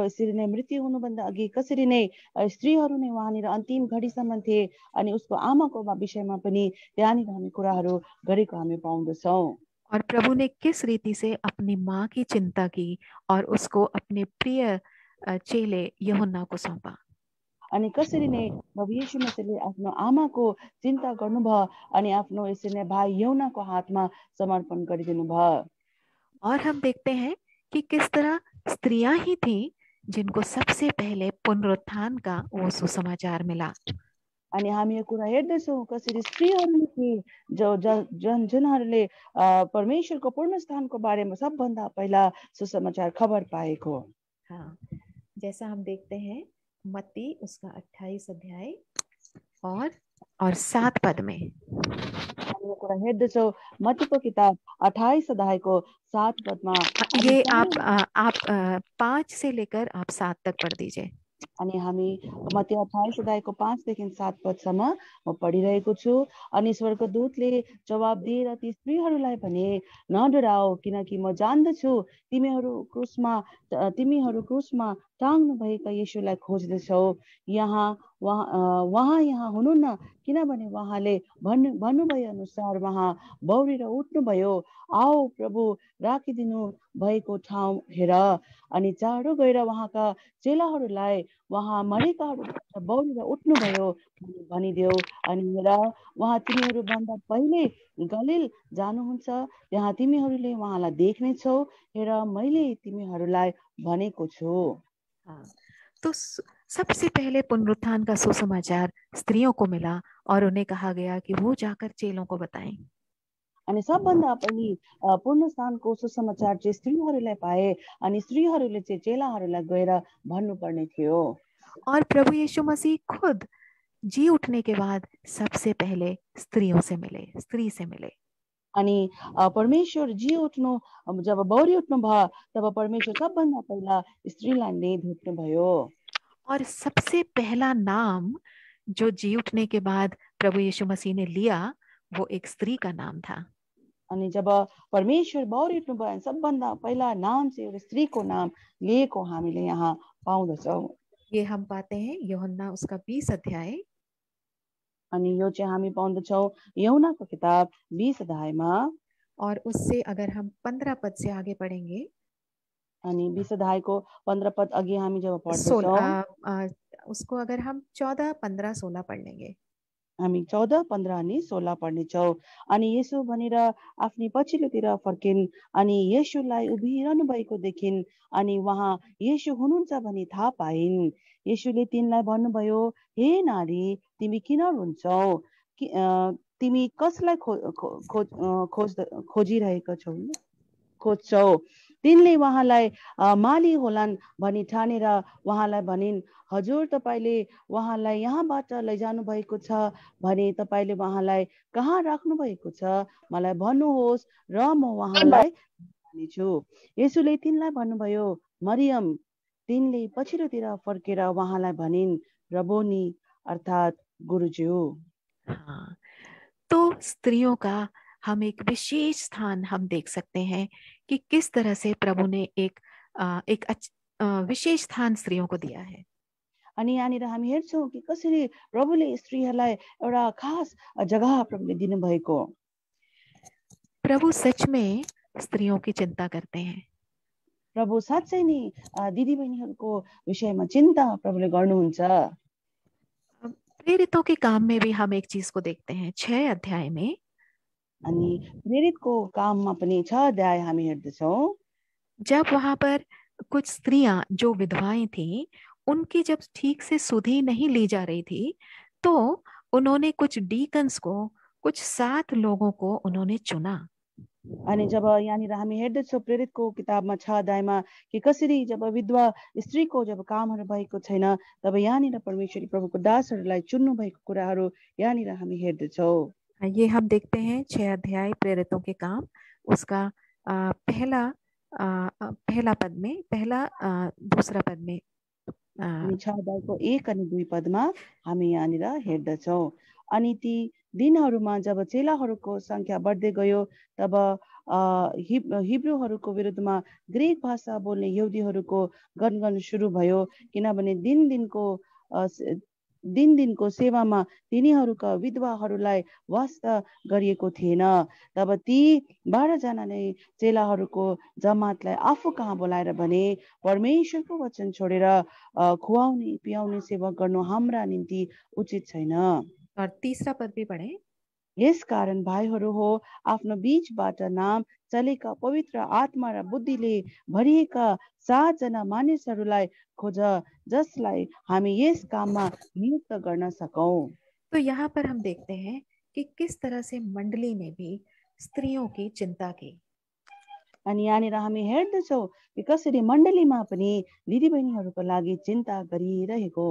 यसरी नै मृत्यु हुनुभन्दा अघि कसरी नै स्त्रीहरू नै उहाँनिर अन्तिम घडीसम्म थिए। अनि उसको आमाको विषयमा पनि त्यहाँनिर हामी कुराहरू गरेको हामी पाउँदछौँ। और प्रभु ने किस रीति से अपनी माँ की चिंता की और उसको अपने प्रिय चेले यूहन्ना को सौंपा। अनि कसरी नै प्रभु येशू मसीहले आफ्नो आमाको चिन्ता गर्नुभयो अनि आफ्नो यसरी नै भाइ यूहन्नाको हातमा समर्पण गरिदिनु भयो। और हम देखते हैं कि किस तरह स्त्रियां ही थी जिनको सबसे पहले पुनरुत्थान का वो सुसमाचार मिला। अनि हामी यो कुरा हेर्दछौँ कसरी स्त्रीहरूले थिए जुनहरूले परमेश्वरको पूर्णस्थानको बारेमा सबभन्दा पहिला सुसमाचार खबर पाएको। हाँ, जैसा हम देखते हैं मत्ती उसका 28 अध्याय और 7 पद में। हामी यो कुरा हेर्दछौँ मत्तीको किताब 28 अध्यायको 7 पदमा। ये आप 5 से लेकर आप 7 तक पढ़ दीजिए। अनि हामी मत्ती 28 अध्यायको 5 देखि 7 पदसम्म म पढिरहेको छु। अनि स्वर्गदूतले जवाब दिएर ती स्त्रीहरूलाई भने, नडराओ, किनकि म जान्दछु तिमीहरू क्रुसमा टाङ्नु भएका येशूलाई खोज्दछौ। उहाँ यहाँ हुनुहुन्न, किनभने उहाँले भन्नुभए अनुसार उहाँ बौरेर उठ्नुभयो। आओ प्रभु राखिदिनु भएको ठाउँ हेर। अनि चाँडो गएर उहाँका चेलाहरूलाई उहाँ मरेकाहरूबाट बौरेर उठ्नुभयो भनिदेऊ। अनि हेर, उहाँ तिमीहरूभन्दा पहिले गलिल जानुहुन्छ, त्यहाँ तिमीहरूले उहाँलाई देख्नेछौ। हेर, मैले तिमीहरूलाई भनेको छु। हाँ, तो सबसे पहले पुनरुत्थान का सुसमाचार स्त्रियों को मिला और उन्हें कहा गया कि वो जाकर चेलों को बताएं। अनि सबभन्दा पहिले पुनरुत्थानको सुसमाचार चाहिँ स्त्रीहरूलाई पाए। अनि स्त्रीहरूले चाहिँ चेलाहरूलाई गएर भन्नुपर्ने थियो। और प्रभु यीशु मसीह खुद जी उठने के बाद सबसे पहले स्त्री से मिले। अनि परमेश्वर जी उठ्नु, जब बौरी उठ्नु भयो तब परमेश्वर सबभन्दा पहिला स्त्रीलाई नै भेट्नु भयो। और सबसे पहला नाम जो जी उठने के बाद प्रभु यीशु मसीह ने लिया, वो एक स्त्री का नाम था। अनि जब परमेश्वर बौरी उठ्नु भयो, सबभन्दा पहिला नाम चाहिँ एउटा स्त्रीको नाम लिएको हामीले यहाँ पाउँदछौँ। ये हम पाते हैं यूहन्ना उसका 20 अध्याय। अनि यो चाहिँ हामी पाउँदछौँ यूहन्नाको किताब 20 अध्यायमा। और उससे अगर हम 15 पद से आगे पढ़ेंगे, अनि 20 अध्यायको 15 पद अघि हामी जब पढ्छौँ, उसको अगर हम 14, 15, 16 पढ़ लेंगे, हामी 14, 15 अनि 16 पढ्नेछौँ। अनि येशू भनेर आफ्नी पछिल्लोतिर फर्किन्। अनि येशूलाई उभिरहनु भएको देखिन्। अनि उहाँ येशू हुनुहुन्छ भनी थाहा पाइन्। येशूले तिनलाई भन्नुभयो, हे नारी, तिमी किन रुन्छौ? तिमी कसलाई खोज्छौ? तिनले उहाँलाई माली होलान् भनी ठानेर उहाँलाई भनिन्, हजुर, तपाईँले उहाँलाई यहाँबाट लैजानु भएको छ भने तपाईँले उहाँलाई कहाँ राख्नु भएको छ, मलाई भन्नुहोस् र म उहाँलाई भन्नेछु। येशूले तिनलाई भन्नुभयो, मरियम। तिनले पछिल्लोतिर फर्केर उहाँलाई भनिन्, रबोनी, अर्थात् गुरुज्यू। हाँ, तो स्त्रियों का हम एक विशेष स्थान हम देख सकते हैं कि किस तरह से प्रभु ने एक विशेष स्थान स्त्रियों को दिया है। अनि यहाँनिर हामी हेर्छौँ कि कसरी प्रभुले स्त्रीहरूलाई एउटा खास जग्गा प्रभुले दिनुभएको। प्रभु सच में स्त्रियों की चिंता करते हैं। प्रभु साँच्चै नै दिदीबहिनीहरूको विषयमा चिन्ता प्रभुले गर्नुहुन्छ। प्रेरितों के काम में भी हम एक चीज को देखते हैं 6 अध्याय में। अनि प्रेरितको काममा पनि 6 अध्याय हामी हेर्दछौँ। जब वहां पर कुछ स्त्रियां जो विधवाएं थी, उनकी जब ठीक से सुधि नहीं ली जा रही थी, तो उन्होंने कुछ डीकन्स को, कुछ 7 लोगों को उन्होंने चुना। अनि जब यहाँनिर हामी हेर्दछौँ प्रेरितको किताबमा 6 अध्यायमा कि कसरी जब विधवा स्त्रीको जब कामहरू भएको छैन तब यहाँनिर परमेश्वरी प्रभुको दासहरूलाई चुन्नु भएको कुराहरू यहाँनिर हामी हेर्दछौँ। ये हम देखते हैं 6 अध्याय प्रेरितों के काम, उसका पहला पद में, दूसरा पद में अनि 6 अध्यायको 1 अनि 2 पदमा हामी यहाँनिर हेर्दछौँ। अनि ती दिनहरूमा जब चेलाहरूको संख्या बढ्दै गयो तब हिब्रूहरूको विरुद्धमा ग्रीक भाषा बोल्ने यहुदीहरूको गनगन सुरु भयो, किनभने दिन दिनको सेवामा तिनीहरूका विधवाहरूलाई वास्ता गरिएको थिएन। तब ती 12 जनाले चेलाहरूको जमातलाई आफू कहाँ बोलाएर भने, परमेश्वरको वचन छोडेर खुवाउने पियाउने सेवा गर्नु हाम्रा निम्ति उचित छैन। और तीसरा पद भी पढ़े। यस कारण भाइहरू हो, आफ्नो बीचबाट नाम चलेका पवित्र आत्मा र बुद्धिले भरिएका 7 जना मानिसहरूलाई खोज, जसलाई हामी यस काममा नियुक्त गर्न सकौं। तो यहाँ पर हम देखते हैं कि किस तरह से मंडली ने भी स्त्रियों की चिंता की। अनि यहाँनिर हामी हेर्दछौँ कि कसरी मण्डलीमा पनि दिदीबहिनीहरूको लागि चिन्ता गरिरहेको।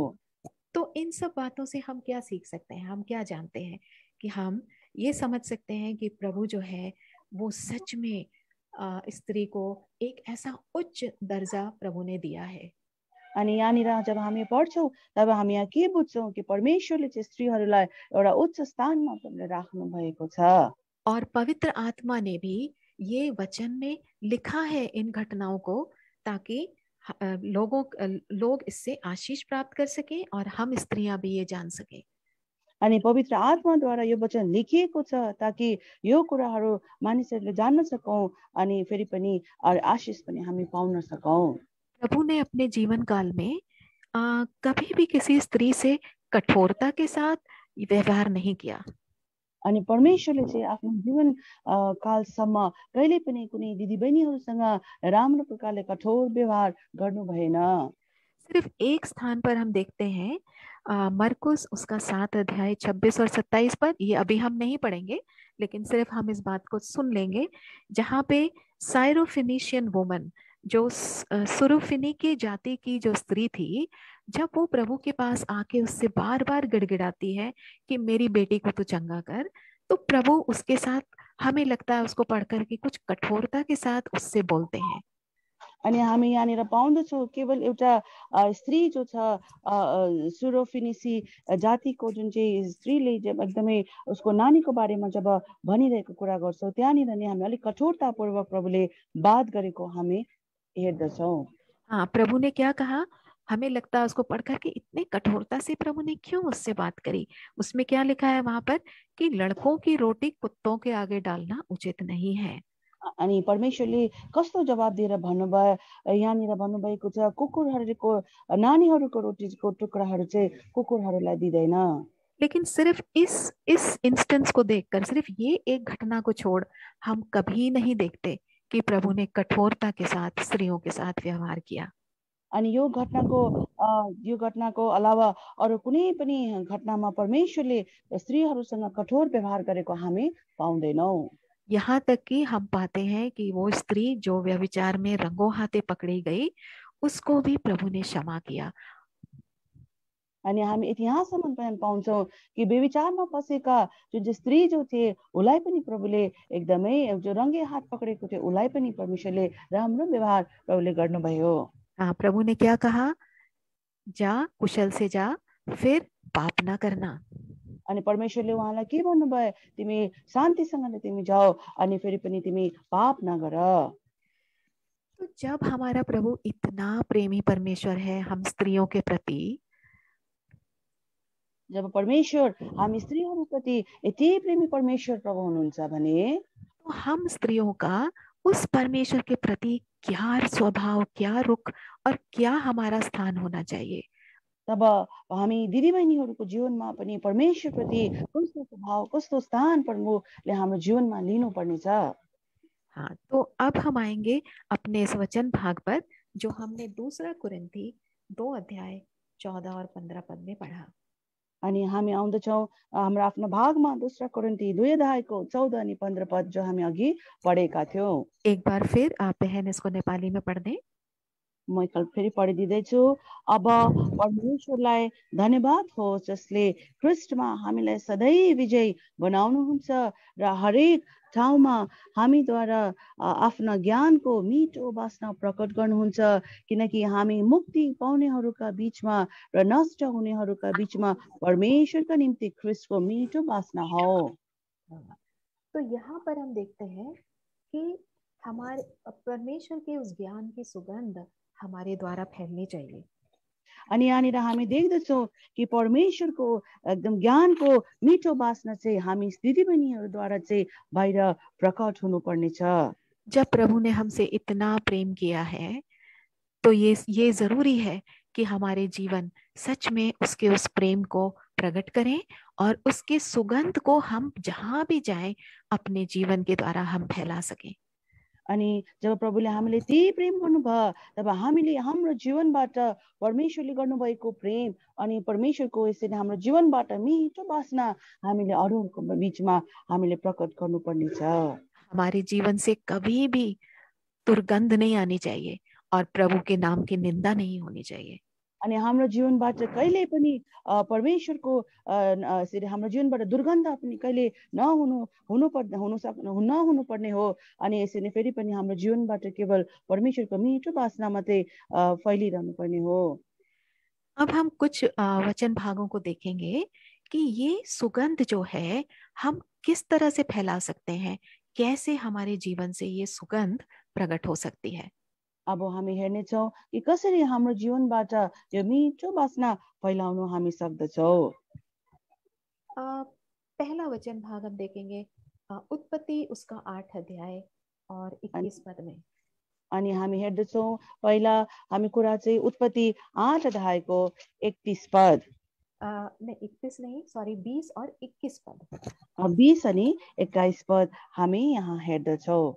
तो इन सब बातों से हम क्या सीख सकते हैं, हम क्या जानते हैं कि हम ये समझ सकते हैं कि प्रभु जो है वो सच में स्त्री को एक ऐसा उच्च दर्जा प्रभु ने दिया है। अनि यहाँनिर जब हामी पढ्छौँ तब हामी यहाँ के बुझ्छौँ कि परमेश्वरले चाहिँ स्त्रीहरूलाई एउटा उच्च स्थानमा राख्नु भएको छ। और पवित्र आत्मा ने भी ये वचन में लिखा है इन घटनाओं को, ताकि लोग इससे आशीष प्राप्त कर सके और हम स्त्रियां भी ये जान सके। अनि पवित्र आत्माद्वारा यो वचन लेखिएको छ ताकि यो कुराहरू मानिसहरूले जान्न सकौं अनि फेरि पनि आशीष पनि हामी पाउन सकौं। प्रभु ने अपने जीवन काल में कभी भी किसी स्त्री से कठोरता के साथ व्यवहार नहीं किया। अनि परमेश्वरले चाहिँ आफ्नो जीवन कालसम्म कहिले पनि कुनै दिदीबहिनीहरूसँग राम्रो प्रकारले कठोर व्यवहार गर्नु भएन। सिर्फ एक स्थान पर हम देखते हैं, मरकुस उसका 7 अध्याय 26 और 27 पर, ये अभी हम नहीं पढ़ेंगे लेकिन सिर्फ हम इस बात को सुन लेंगे, जहाँ पे साइरोफिनिशियन वुमन, जो सुरुफिनी की जाति की जो स्त्री थी, जब वो प्रभु के पास आके उससे बार बार गिड़गिड़ाती है कि मेरी बेटी को तू चंगा कर, तो प्रभु उसके साथ, हमें लगता है उसको पढ़कर कि कुछ कठोरता के साथ उससे बोलते हैं। अनि हामी यहाँनिर पाउँदछौँ केवल एउटा स्त्री जो छ सुरोफिनिसी जातिको जुन चाहिँ स्त्रीले जब एकदमै उसको नानीको बारेमा जब भनिरहेको कुरा गर्छौँ त्यहाँनिर नि हामी अलिक कठोरतापूर्वक प्रभुले बात गरेको हामी हेर्दछौँ। हाँ, प्रभु ने क्या कहा, हमें लगता है उसको पढ़कर के इतने कठोरता से प्रभु ने क्यों उससे बात करी। उसमें क्या लिखा है वहां पर कि लड़कों की रोटी कुत्तों के आगे डालना उचित नहीं है। अनि परमेश्वरले कस्तो जवाब दिएर भन्नुभयो, यहाँनिर भन्नुभएको छ कुकुरहरूको नानीहरूको रोटीको टुक्राहरू चाहिँ कुकुरहरूलाई दिँदैन। लेकिन सिर्फ इस इंस्टेंस को देखकर, सिर्फ ये एक घटना को छोड़ हम कभी नहीं देखते कि प्रभु ने कठोरता के साथ स्त्रियों के साथ व्यवहार किया। अनि यो घटनाको अलावा अरू कुनै पनि घटनामा परमेश्वरले स्त्रीहरूसँग कठोर व्यवहार गरेको हामी पाउँदैनौँ। यहाँ तक कि हम पाते हैं कि वो स्त्री जो व्यभिचार में रंगों हाथे पकड़ी गई, उसको भी प्रभु ने क्षमा किया। अनि हामी इतिहाससम्म पनि पाउँछौँ कि व्यभिचारमा फसेका जुन स्त्री जो थिए उसलाई पनि प्रभुले एकदमै जो रङ्गे हात पकडेको थियो उसलाई पनि परमेश्वरले राम्रो व्यवहार प्रभुले गर्नुभयो। हाँ, प्रभु ने क्या कहा, जा कुशल से जा, फिर पाप ना करना। अनि परमेश्वरले उहाँलाई के भन्नुभयो, तिमी शान्तिसँगले तिमी जाओ अनि फेरि पनि तिमी पाप नगर। तो जब हमारा प्रभु इतना प्रेमी परमेश्वर है हम स्त्रियों के प्रति, जब परमेश्वर हामी स्त्रीहरूप्रति यति प्रेमी परमेश्वर प्रभु हुनुहुन्छ भने, तो हम स्त्रियों का उस परमेश्वर के प्रति क्या स्वभाव, क्या रुख और क्या हमारा स्थान होना चाहिए। तब हामी दिदीबहिनीहरूको जीवनमा पनि परमेश्वरप्रति कस्तो स्वभाव, कस्तो स्थान प्रभुले हाम्रो जीवनमा लिनुपर्नेछ। हाँ, तो अब हम आएंगे अपने इस वचन भाग पर जो हमने 2 कुरिन्थी 2 अध्याय 14 और 15 पद में पढ़ा। अनि हामी आउँदछौँ हाम्रो आफ्नो भागमा दोस्रो कोरिन्थी 2 अध्यायको 14 अनि 15 पद जो हामी अघि पढेका थियौँ। एक बार फिर आप बहन इसको नेपाली में पढ़ दें। म एकल फेरि पढिदिँदैछु। अब परमेश्वरलाई धन्यवाद होस् जसले ख्रिस्टमा हामीलाई सधैँ विजयी बनाउनुहुन्छ र हरेक ठाउँमा हामीद्वारा आफ्ना ज्ञानको मिठो बास्ना प्रकट गर्नुहुन्छ, किनकि हामी मुक्ति पाउनेहरूका बीचमा र नष्ट हुनेहरूका बीचमा परमेश्वरका निम्ति ख्रिस्टको मिठो बास्ना हो। तो यहाँ पर हम देखते हैं कि हमारे परमेश्वर के उस ज्ञान की सुगंध हमारे द्वारा फैलनी चाहिए। अनि यहाँनिर हामी देख्दछौँ कि परमेश्वरको एकदम ज्ञानको मिठो बास्ना चाहिँ हामी दिदीबहिनीहरूद्वारा चाहिँ बाहिर प्रकट हुनुपर्नेछ। जब प्रभु ने हमसे इतना प्रेम किया है तो ये जरूरी है कि हमारे जीवन सच में उसके उस प्रेम को प्रकट करें और उसके सुगंध को हम जहां भी जाएं अपने जीवन के द्वारा हम फैला सकें। अनि जब प्रभुले हामीले त्यही प्रेम गर्नुभयो तब हामीले हाम्रो जीवनबाट परमेश्वरले गर्नुभएको प्रेम अनि परमेश्वरको यसरी हाम्रो जीवनबाट मिठो बास्ना हामीले अरूहरूको बीचमा हामीले प्रकट गर्नुपर्नेछ। हमारे जीवन से कभी भी दुर्गंध नहीं आनी चाहिए और प्रभु के नाम की निंदा नहीं होनी चाहिए। अनि हाम्रो जीवनबाट कहिले पनि परमेश्वरको यसरी हाम्रो जीवनबाट दुर्गन्ध पनि कहिले नहुनु पर्ने हो। अनि यसरी फेरि पनि हाम्रो जीवनबाट केवल परमेश्वरको मिठो बास्ना मात्रै फैलिरहनु पर्ने हो। अब हम कुछ वचन भागों को देखेंगे कि ये सुगंध जो है हम किस तरह से फैला सकते हैं, कैसे हमारे जीवन से ये सुगंध प्रकट हो सकती है। अब हामी हेर्नेछौँ कि कसरी हाम्रो जीवनबाट यो मिठो बास्ना फैलाउन हामी सक्दछौँ। पहला वचन भाग हम देखेंगे उत्पत्ति उसका 8 अध्याय और 21 पद में। अनि हामी हेर्दछौँ पहिला हामी कुरा चाहिँ उत्पत्ति 8 अध्यायको 31 पद। नहीं 31 नहीं, सॉरी 20 और 21 पद। 20 अनि 21 पद हामी यहाँ हेर्दछौँ।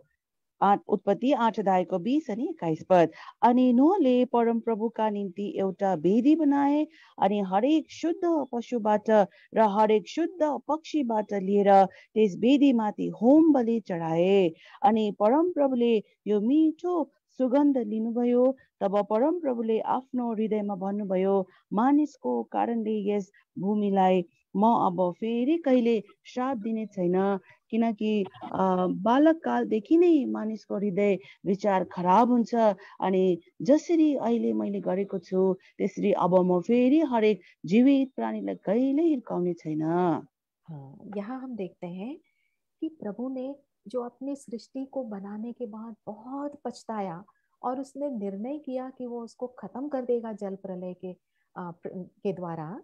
उत्पत्ति 8 अध्यायको 20 अनि 21 पद। अनि नोहले परम प्रभुका निम्ति एउटा वेदी बनाए अनि हरेक शुद्ध पशुबाट र हरेक शुद्ध पक्षीबाट लिएर त्यस वेदीमाथि होम बलि चढाए। अनि परम प्रभुले यो मिठो सुगन्ध लिनुभयो। तब परम प्रभुले आफ्नो हृदयमा भन्नुभयो, मानिसको कारणले यस भूमिलाई म अब फेरि कहिले श्राप दिने छैन, किनकि बालककालदेखि नै मानिसको हृदय विचार खराब हुन्छ। अनि जसरी अहिले मैले गरेको छु त्यसरी अब म फेरि हरेक जीवित प्राणीलाई कहिल्यै हिर्काउने छैन। यहाँ हम देखते हैं कि प्रभु ने जो अपनी सृष्टि को बनाने के बाद बहुत पछताया और उसने निर्णय किया कि वो उसको खत्म कर देगा जल प्रलय के द्वारा।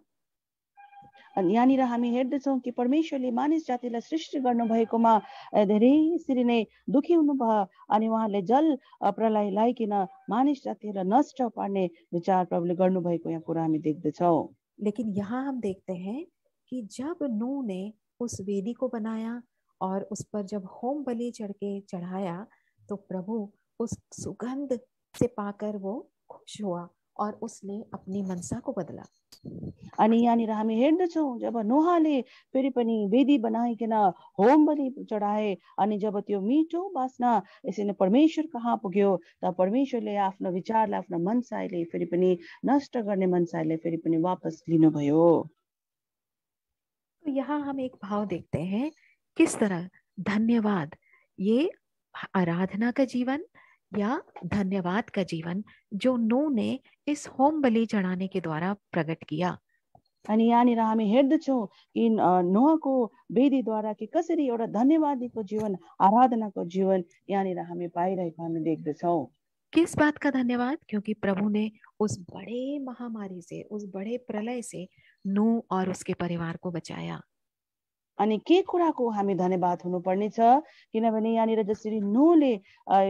अनि यहाँनिर हामी हेर्दछौँ कि परमेश्वरले मानिस जातिलाई सृष्टि गर्नुभएकोमा धेरै यसरी नै दुखी हुनुभयो। अनि उहाँले जल प्रलय ल्याइकन मानिस जातिलाई नष्ट पार्ने विचार प्रभुले गर्नुभएको यहाँ कुरा हामी देख्दछौँ। लेकिन यहाँ हम देखते हैं कि जब नूह ने उस वेदी को बनाया और उस पर जब होम बलि चढ़ाया तो प्रभु उस सुगंध से पाकर वो खुश हुआ और उसने अपनी मनसा को बदला। अनि यहाँनिर हामी हेर्दछौँ जब नोहाले फेरि पनि वेदी बनाइकन होम बलि चढाए अनि जब त्यो मिठो बास्ना यसरी परमेश्वर कहाँ पुग्यो त परमेश्वरले आफ्नो विचारलाई आफ्नो मनसायले फेरि पनि नष्ट गर्ने मनसायले फेरि पनि वापस लिनुभयो। तो यहाँ हम एक भाव देखते हैं किस तरह धन्यवाद, ये आराधना का जीवन या धन्यवाद का जीवन जो नूह ने इस होम बलि चढ़ाने के द्वारा प्रकट किया। अनि यहाँनिर हामी हेर्दछौँ कि नोहको वेदीद्वारा कि कसरी एउटा धन्यवादीको जीवन आराधनाको जीवन यहाँनिर हामी पाइरहेको हामी देख्दछौँ। किस बात का धन्यवाद? क्योंकि प्रभु ने उस बड़े महामारी से, उस बड़े प्रलय से नूह और उसके परिवार को बचाया। अनि के कुराको हामी धन्यवाद हुनुपर्ने छ, किनभने यहाँनिर जसरी नूहले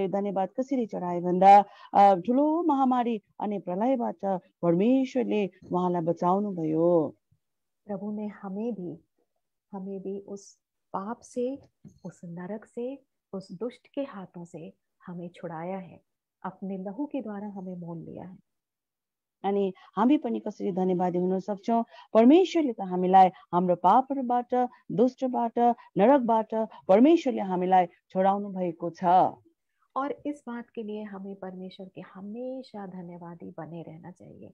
धन्यवाद कसरी चढाए भन्दा ठुलो महामारी अनि प्रलयबाट परमेश्वरले उहाँलाई बचाउनु भयो। प्रभु ने हमें भी उस पाप से, उस नरक से, उस दुष्ट के हाथों से हमें छुड़ाया है, अपने लहू के द्वारा हमें मोल लिया है। अनि हामी पनि कसरी धन्यवादी हुन सक्छौँ? परमेश्वरले त हामीलाई हाम्रो पापहरूबाट, दुष्टबाट, नरकबाट परमेश्वरले हामीलाई छोडाउनु भएको छ। और इस बात के लिए हमें परमेश्वर के हमेशा धन्यवादी बने रहना चाहिए।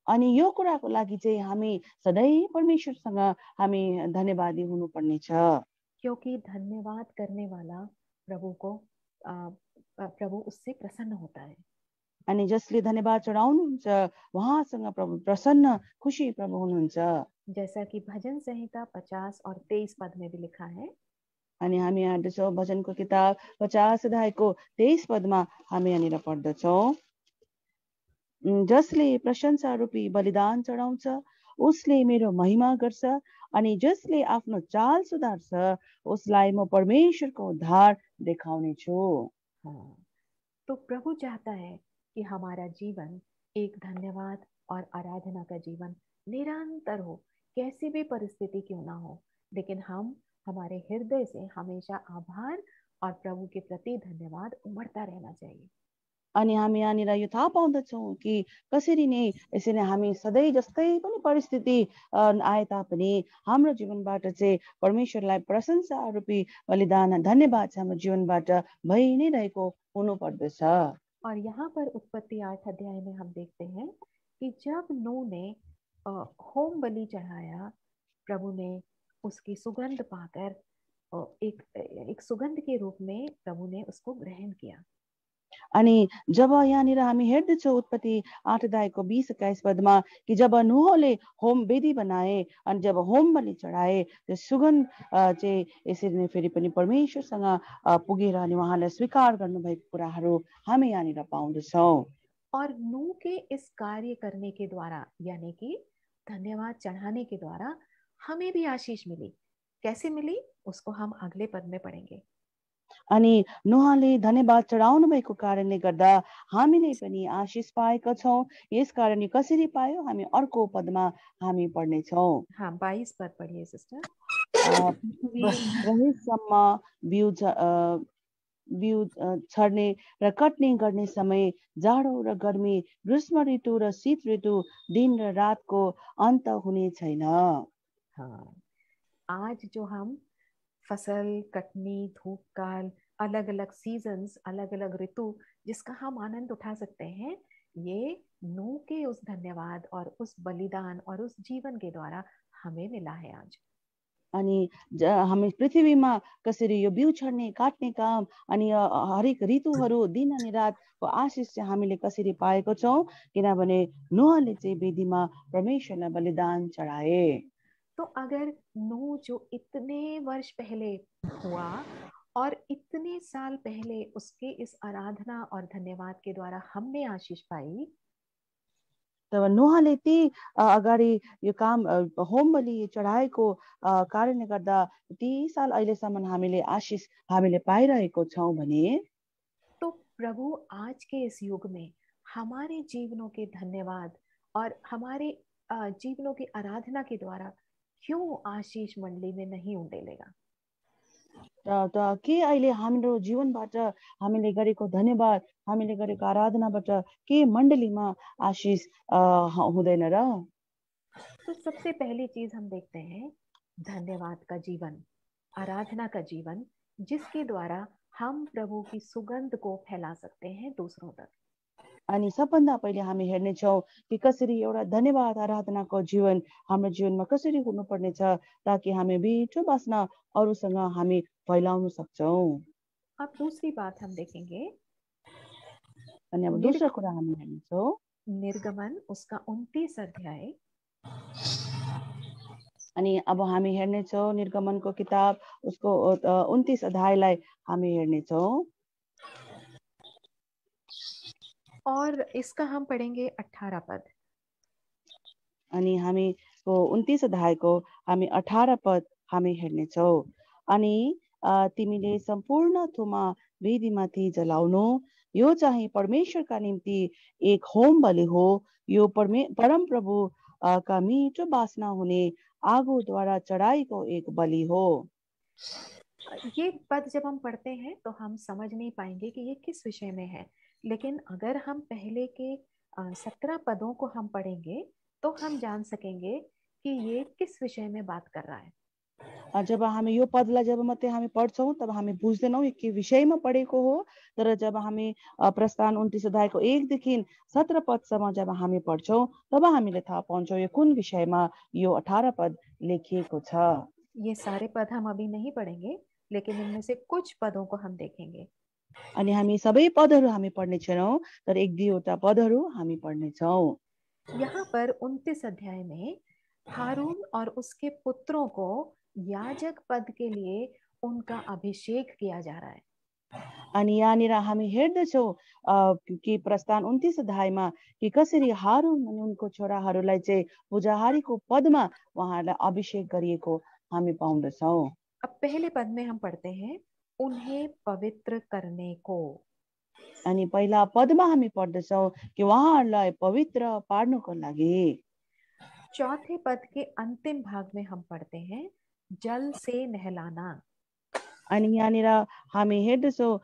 अनि यो कुराको लागि चाहिँ हामी सधैँ परमेश्वरसँग हामी धन्यवादी हुनुपर्ने छ। क्योंकि धन्यवाद करने वाला प्रभु को प्रभु उससे प्रसन्न होता है। अनि जसले धन्यवाद चढाउनुहुन्छ उहाँसँग प्रभु प्रसन्न खुसी प्रभु हुनुहुन्छ। जैसा कि भजन संहिता 50 और 23 पद में भी लिखा है। अनि हामी हेर्दछौँ भजनको किताब 50 अध्यायको 23 पदमा हामी यहाँनिर पढ्दछौँ, जसले प्रशंसा रूपी बलिदान चढाउँछ उसले मेरो महिमा गर्छ, अनि जसले आफ्नो चाल सुधार्छ उसलाई म परमेश्वरको उद्धार देखाउने छु। हाँ, तो प्रभु चाहता है कि हमारा जीवन एक धन्यवाद और आराधना का जीवन निरंतर हो, कैसी भी परिस्थिति क्यों ना हो, लेकिन हम हमारे हृदय से हमेशा आभार और प्रभु के प्रति धन्यवाद उमड़ता रहना चाहिए। अनि हामी यहाँनिर यो थाहा पाउँदछौँ कि कसरी नै यसरी हामी सधैँ जस्तै पनि परिस्थिति आए तापनि हाम्रो जीवनबाट चाहिँ परमेश्वरलाई प्रशंसा रूपी बलिदान धन्यवाद चाहिँ हाम्रो जीवनबाट भइ नै रहेको हुनुपर्दछ। और यहाँ पर उत्पत्ति 8 अध्याय में हम देखते हैं कि जब नूह ने होम बलि चढ़ाया, प्रभु ने उसकी सुगंध पाकर एक सुगंध के रूप में प्रभु ने उसको ग्रहण किया। अनि जब यहाँनिर हामी हेर्दछौँ उत्पत्ति 8 अध्यायको 20-21 पदमा कि जब नूहले होम वेदी बनाए अनि जब होम बलि चढाए त्यो सुगन्ध चाहिँ यसरी नै फेरि पनि परमेश्वरसँग पुगेर अनि उहाँलाई स्वीकार गर्नुभएको कुराहरू हामी यहाँनिर पाउँदछौँ। और नूह के इस कार्य करने के द्वारा, यानी कि धन्यवाद चढ़ाने के द्वारा हमें भी आशीष मिली। कैसे मिली उसको हम अगले पद में पढ़ेंगे। अनि नूहले धन्यवाद चढाउनु भएको कारणले गर्दा हामीले पनि आशिष पाएका छौँ। यस कारण यो कसरी पायो हामी अर्को पदमा हामी पढ्नेछौँ। हाँ, 22 पद पढ़िए सिस्टर। पृथ्वी रहेसम्म बिउ छर्ने र कट्ने गर्ने समय, जाडो र गर्मी, ग्रीष्म ऋतु र शीत ऋतु, दिन र रातको अन्त हुने छैन। हाँ, आज जो हम फसल कटनी, धूप काल, अलग अलग सीजन्स, अलग अलग ऋतु जिसका हम आनंद उठा सकते हैं, ये नूह के उस धन्यवाद और उस बलिदान और उस जीवन के द्वारा हमें मिला है आज। अनि हामी पृथ्वीमा कसरी यो बिउ छर्ने काट्ने काम अनि हरेक ऋतुहरू दिन अनि रातको आशिष चाहिँ हामीले कसरी पाएको छौँ, किनभने नूहले चाहिँ वेदीमा परमेश्वरलाई बलिदान चढाए। तो अगर नूह जो इतने वर्ष पहले हुआ और इतने साल पहले उसके इस आराधना और धन्यवाद के द्वारा हमने आशीष पाई, तब नूहले ती अगाडि यो काम होम बलि चढाएको कारणले गर्दा ती साल अहिलेसम्म हामीले आशिष हामीले पाइरहेको छौँ भने तो प्रभु आज के इस युग में हमारे जीवनों के धन्यवाद और हमारे जीवनों की आराधना के द्वारा क्यों आशीष मंडली में नहीं उंडेलेगा। के अहिले हाम्रो जीवनबाट हामीले गरेको धन्यवाद हामीले गरेको आराधनाबाट के मण्डलीमा आशिष हुँदैन र? तो सबसे पहली चीज हम देखते हैं धन्यवाद का जीवन, आराधना का जीवन, जिसके द्वारा हम प्रभु की सुगंध को फैला सकते हैं दूसरों तक। अनि सबभन्दा पहिले हामी हेर्नेछौँ कि कसरी एउटा धन्यवाद आराधनाको जीवन हाम्रो जीवनमा कसरी हुनुपर्ने छ ताकि हामी मिठो बास्ना अरूसँग हामी फैलाउन सक्छौँ। अब दूसरी बात हम देखेंगे अनि अब दोस्रो कुरा हामी हेर्नेछौँ निर्गमन उसका 29 अध्याय। अनि अब हामी हेर्नेछौँ निर्गमनको किताब उसको 29 अध्यायलाई हामी हेर्नेछौँ और इसका हम पढ़ेंगे 18 पद। अनि हामीको 29 अध्यायको हामी 18 पद हामी हेर्नेछौँ। अनि तिमीले सम्पूर्ण थुमा वेदीमाथि जलाउनु, यो चाहिँ परमेश्वरका निम्ति एक होम बलि हो, यो परम प्रभु का मीठो बासना हुने आगोद्वारा चढ़ाईको एक बलि हो। ये पद जब हम पढ़ते हैं तो हम समझ नहीं पाएंगे कि ये किस विषय में है, लेकिन अगर हम पहले के 17 पदों को हम पढ़ेंगे तो हम जान सकेंगे कि ये किस विषय में बात कर रहा है। जब हामी यो पदलाई जब मात्रै हामी पढ्छौँ तब हामी बुझ्दैनौँ यो के विषयमा पढेको हो। तर जब हामी प्रस्थान 29 अध्यायको 1 देखि 17 पदसम्म जब हामी पढ्छौँ तब हामीले थाहा पाउँछौँ यो कुन विषयमा यो 18 पद लेखिएको छ। ये सारे पद हम अभी नहीं पढ़ेंगे, लेकिन इनमें से कुछ पदों को हम देखेंगे। अनि हामी सबै पदहरू हामी पढ्ने छैनौँ, तर 1-2 पदहरू हामी पढ्नेछौँ। यहाँ पर 29 अध्याय में हारून और उसके पुत्रों को याजक पद के लिए उनका अभिषेक किया जा रहा है। अनि यहाँनिर हामी हेर्दछौँ कि प्रस्थान 29 अध्यायमा कि कसरी हारून अनि उनको छोराहरूलाई चाहिँ पूजाहारीको पदमा उहाँहरूलाई अभिषेक गरिएको हामी पाउँदछौँ। अब पहले पद में हम पढ़ते हैं, उन्हें पवित्र करने को। अनि पहिला पदमा हामी पढ्दछौँ कि उहाँहरूलाई पवित्र पार्नुको लागि। चौथे पद के अंतिम भाग में हम पढ़ते हैं, जल से नहलाना। अनि यहाँनिर हामी हेर्दछौँ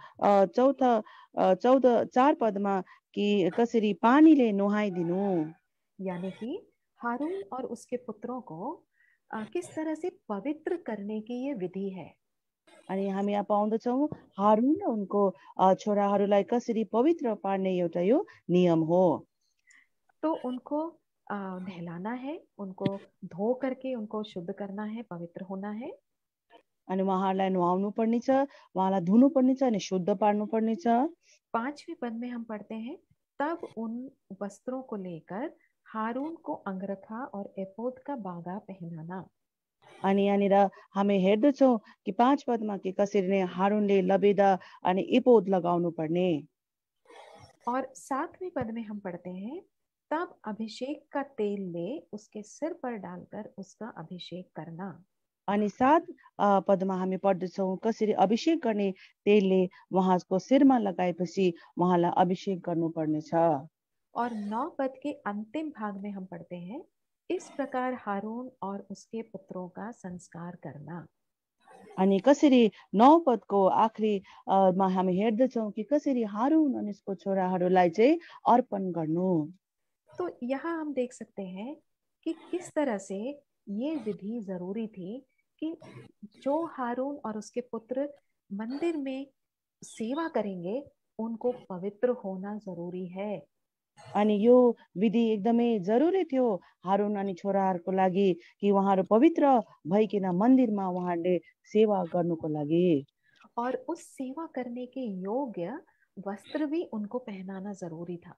4 पदमा कि कसरी पानीले नुहाइदिनु। यानी कि हारून और उसके पुत्रों को किस तरह से पवित्र करने की ये विधि है। अनि हामी यहाँ पाउँदछौँ हारून र उनको छोराहरूलाई कसरी पवित्र पार्ने एउटा यो नियम हो। तो उनको नहलाना है, उनको धो करके उनको शुद्ध करना है, पवित्र होना है। अनि उहाँहरूलाई नुहाउनु पर्नेछ, उहाँलाई धुनु पर्नेछ अनि शुद्ध पार्नु पर्नेछ। 5वें पद में हम पढ़ते हैं, तब उन वस्त्रों को लेकर हारून को अंगरखा और एपोद का बागा पहनाना। अनि यहाँनिर हामी हेर्दछौँ कि 5 पदमा कि कसरी नै हारूनले लबेदा अनि इपोद लगाउनु पर्ने। और 7वें पद में हम पढ़ते हैं, तब अभिषेक का तेल ले उसके सिर पर डालकर उसका अभिषेक करना। अनि 7 पदमा हामी पढ्दछौँ कसरी अभिषेक गर्ने तेलले उहाँको शिरमा लगाएपछि उहाँलाई अभिषेक गर्नुपर्नेछ। और 9 पद के अंतिम भाग में हम पढ़ते हैं, इस प्रकार हारून और उसके पुत्रों का संस्कार करना। अनि कसरी 9 पदको आखिरीमा हामी हेर्दछौँ कि कसरी हारून अनि उसको छोराहरूलाई चाहिँ अर्पण गर्नु। तो यहाँ हम देख सकते हैं कि किस तरह से ये विधि जरूरी थी कि जो हारून और उसके पुत्र मंदिर में सेवा करेंगे उनको पवित्र होना जरूरी है। अनि यो विधि एकदमै जरुरी थियो हारून अनि छोराहरूको लागि कि उहाँहरू पवित्र भइकन मन्दिरमा उहाँहरूले सेवा गर्नुको लागि। और उस सेवा करने के योग्य वस्त्र भी उनको पहनाना जरूरी था।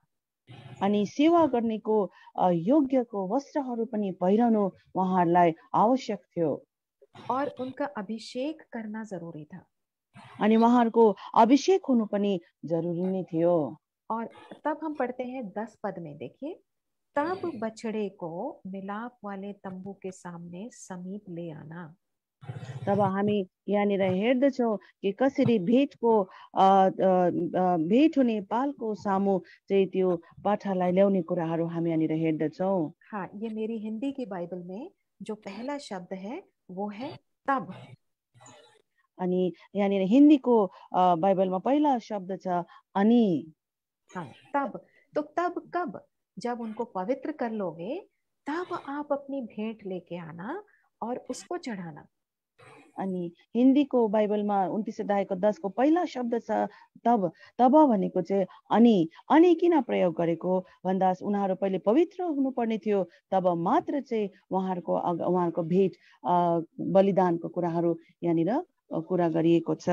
अनि सेवा गर्नेको योग्यको वस्त्रहरू पनि पहिरनु उहाँहरूलाई आवश्यक थियो। और उनका अभिषेक करना जरूरी था। अनि उहाँहरूको अभिषेक हुनु पनि जरुरी नै थियो। और तब हम पढ़ते हैं 10 पद में, देखिए, तब बछड़े को मिलाप वाले तंबू के सामने समीप ले आना। तब हामी यहाँनिर हेर्दछौँ कि कसरी भेटको भेट हुने पालको सामु चाहिँ त्यो पाठालाई ल्याउने कुराहरू हामी यहाँनिर हेर्दछौँ। हाँ, ये मेरी हिंदी की बाइबल में जो पहला शब्द है वो है तब। अनि यहाँनिर हिन्दीको बाइबलमा पहिला शब्द छ अनि। हाँ, तब। तो तब कब? जब उनको पवित्र कर लोगे तब आप अपनी भेंट लेके आना और उसको चढ़ाना। अनि हिन्दीको बाइबलमा 29 अध्यायको 10 को पहिला शब्द छ तब। तब भनेको चाहिँ अनि किन प्रयोग गरेको भन्दा उनीहरू पहिले पवित्र हुनुपर्ने थियो, तब मात्र चाहिँ उहाँहरूको भेट बलिदानको कुराहरू यहाँनिर कुरा गरिएको छ।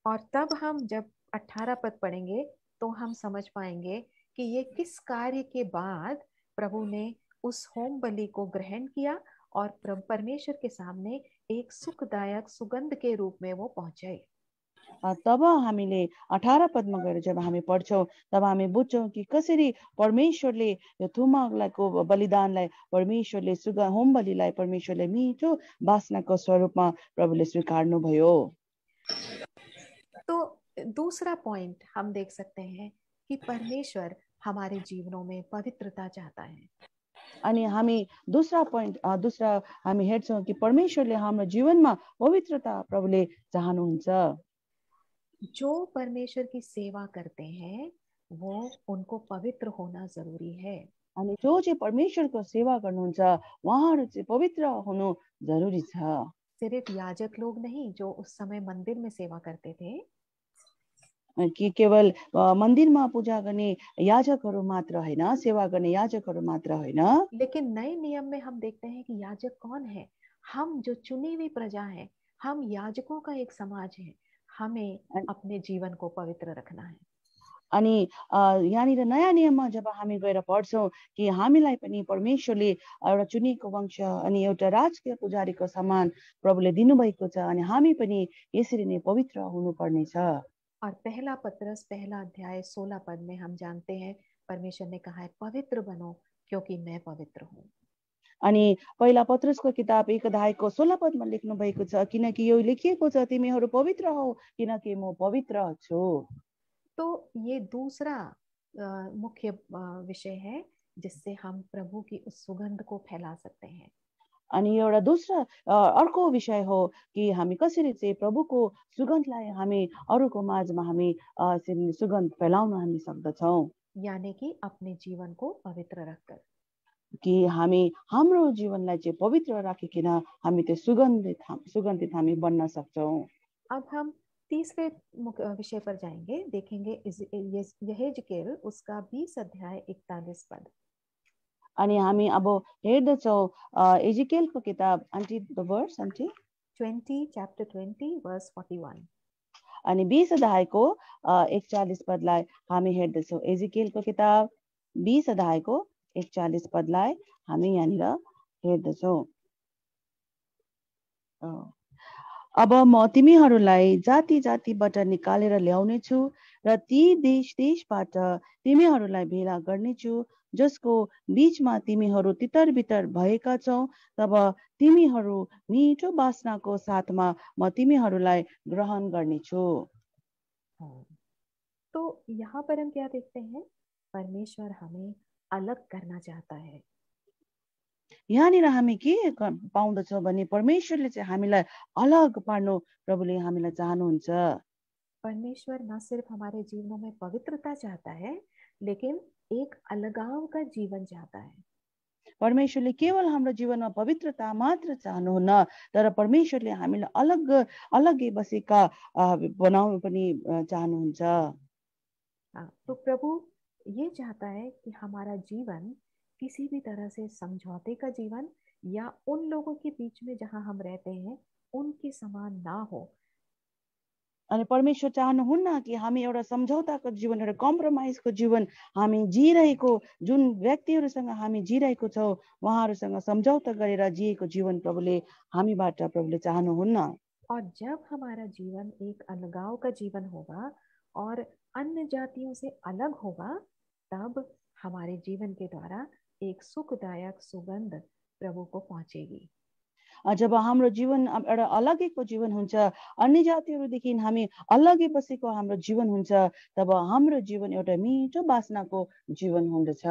और तब हम जब 18 पद पढ़ेंगे तो हम समझ पाएंगे कि ये किस कार्य के बाद प्रभु ने उस होम बलि को ग्रहण किया और परमेश्वर के सामने एक सुखदायक सुगंध के रूप में वो पहुंचे। तब हामीले 18 पदमा गएर जब हामी पढ्छौँ तब हामी बुझ्छौँ कि कसरी परमेश्वरले यो थुमाको बलिदानलाई परमेश्वरले होम बलिलाई परमेश्वरले मिठो वासनाको स्वरूपमा प्रभुले स्वीकार्नु भयो। तो दूसरा पॉइंट हम देख सकते हैं कि परमेश्वर हमारे जीवनों में पवित्रता चाहता है। अनि हामी दूसरा हामी हेर्छौँ कि परमेश्वरले हाम्रो जीवनमा पवित्रता प्रभुले चाहनुहुन्छ। जो परमेश्वर की सेवा करते हैं वो उनको पवित्र होना जरूरी है। अनि जो चाहिँ परमेश्वरको सेवा गर्नुहुन्छ उहाँहरू चाहिँ पवित्र हुनु जरुरी छ। सिर्फ याजक लोग नहीं जो उस समय मंदिर में सेवा करते थे, कि केवल मन्दिरमा पूजा गर्ने याजकहरू मात्र होइन, सेवा गर्ने याजकहरू मात्र होइन, लेकिन नए नियम में हम देखते हैं कि याजक कौन है। हम जो चुनी हुई प्रजा है, हम याजकों का एक समाज है। हमें अपने जीवन को पवित्र रखना है। अनि यहाँनिर नयाँ नियममा जब हामी गएर पढ्छौँ कि हामीलाई पनि परमेश्वरले एउटा चुनिएको वंश अनि एउटा राजकीय पुजारीको समान प्रभुले दिनुभएको छ अनि हामी पनि यसरी नै पवित्र हुनुपर्ने छ। और पहला पत्रस पहला अध्याय 16 पद में हम जानते हैं परमेश्वर ने कहा है पवित्र बनो क्योंकि मैं पवित्र हूँ। अनि पहिला पत्रुसको किताब 1 अध्यायको 16 पदमा लेख्नु भएको छ, किनकि यो लेखिएको छ तिमीहरू पवित्र हौ किनकि म पवित्र छु। तो ये दूसरा मुख्य विषय है जिससे हम प्रभु की उस सुगंध को फैला सकते हैं। अनि एउटा दोस्रो अर्को विषय हो कि हामी कसरी चाहिँ प्रभुको सुगन्धलाई हामी अरूको माझमा हामी सुगन्ध फैलाउन हामी सक्दछौँ। यानी कि अपने जीवन को पवित्र रखकर कि हामी हाम्रो जीवनलाई चाहिँ पवित्र राखिकन हामी त्यो सुगन्धित हामी बन्न सक्छौँ। अब हम तीसरे विषय पर जाएंगे, देखेंगे यहेजकेल उसका 20 अध्याय 41 पद। अनि हामी अब हेर्दछौँ एजिकेलको किताब aunty the verse aunty 20 chapter 20 verse 41 अनि 20 अध्यायको 41 पदलाई हामी हेर्दछौँ। एजिकेलको किताब 20 अध्यायको 41 पदलाई हामी यहाँनिर हेर्दछौँ। अब म तिमीहरूलाई जाति जातिबाट निकालेर ल्याउने छु र ती देश देशबाट तिमीहरूलाई भेला गर्नेछु जसको बीचमा तिमीहरू तितर बितर भएका छौ, तब तिमीहरू मिठो बासनाको साथमा म तिमीहरूलाई ग्रहण गर्नेछु। तो यहाँ पर हम क्या देखते हैं? परमेश्वर हमें अलग करना चाहता है। यहाँनिर हामी के पाउँदछौँ भने परमेश्वरले चाहिँ हामीलाई अलग पार्नु प्रभुले हामीलाई चाहनुहुन्छ। परमेश्वर न सिर्फ हमारे जीवनों में पवित्रता चाहता है लेकिन एक अलगाव का जीवन चाहता है। परमेश्वरले केवल हाम्रो जीवनमा पवित्रता मात्र चाहनुहुन्न, तर परमेश्वरले हामीलाई अलग्गै बसेका बनाउनु पनि चाहनुहुन्छ। तो प्रभु ये चाहता है कि हमारा जीवन किसी भी तरह से समझौते का जीवन या उन लोगों के बीच में जहां हम रहते हैं उनके समान ना हो। अनि परमेश्वर चाहनुहुन्न कि हामी एउटा सम्झौताको जीवन, एउटा कम्प्रोमाइजको जीवन हामी जिरहेको, जुन व्यक्तिहरूसँग हामी जिरहेको छौँ उहाँहरूसँग सम्झौता गरेर जिएको जीवन प्रभुले चाहनुहुन्न। और जब हमारा जीवन एक अलगाव का जीवन होगा और अन्य जातियों से अलग होगा, तब हमारे जीवन के द्वारा एक सुखदायक सुगंध प्रभु को पहुंचेगी। जब हाम्रो जीवन एउटा अलगैको जीवन हुन्छ, अन्य जातिहरूदेखि हामी अलगै बसेको हाम्रो जीवन हुन्छ, तब हाम्रो जीवन एउटा मिठो बासनाको जीवन हुँदछ।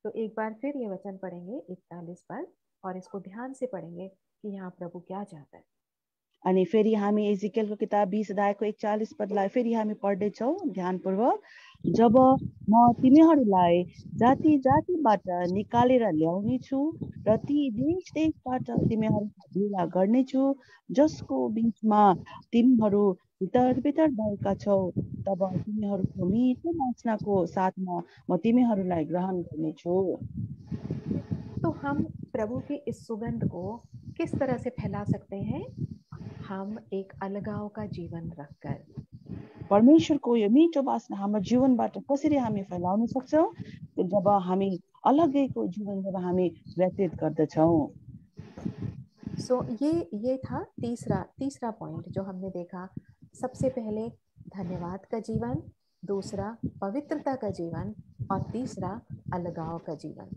तो एक बार फिर ये वचन पढ़ेंगे 41 पद और इसको ध्यान से पढ़ेंगे कि यहाँ प्रभु क्या चाहता है। अनि फेरि हामी एजिकेलको किताब 20 अध्यायको 41 पदलाई फेरि हामी पढ्दैछौँ ध्यानपूर्वक। जब म तिमीहरूलाई जाति जातिबाट निकालेर ल्याउने छु र ती देश देशबाट तिमीहरूलाई भेला गर्नेछु जसको बीचमा तिमीहरू भितर भितर भएका छौ, तब तिमीहरूको मिठो बासनाको साथमा म तिमीहरूलाई ग्रहण गर्नेछु। तो हम प्रभु की इस सुगंध को किस तरह से फैला सकते हैं? हम एक अलगाव का जीवन रखकर। परमेश्वरको यो मिठो बासना हाम्रो जीवनबाट कसरी हामी फैलाउन सक्छौँ? जब हामी अलगैको जीवन जब हामी व्यतीत गर्दछौँ। सो ये था तीसरा पॉइंट जो हमने देखा। सबसे पहले धन्यवाद का जीवन, दूसरा पवित्रता का जीवन और तीसरा अलगाव का जीवन।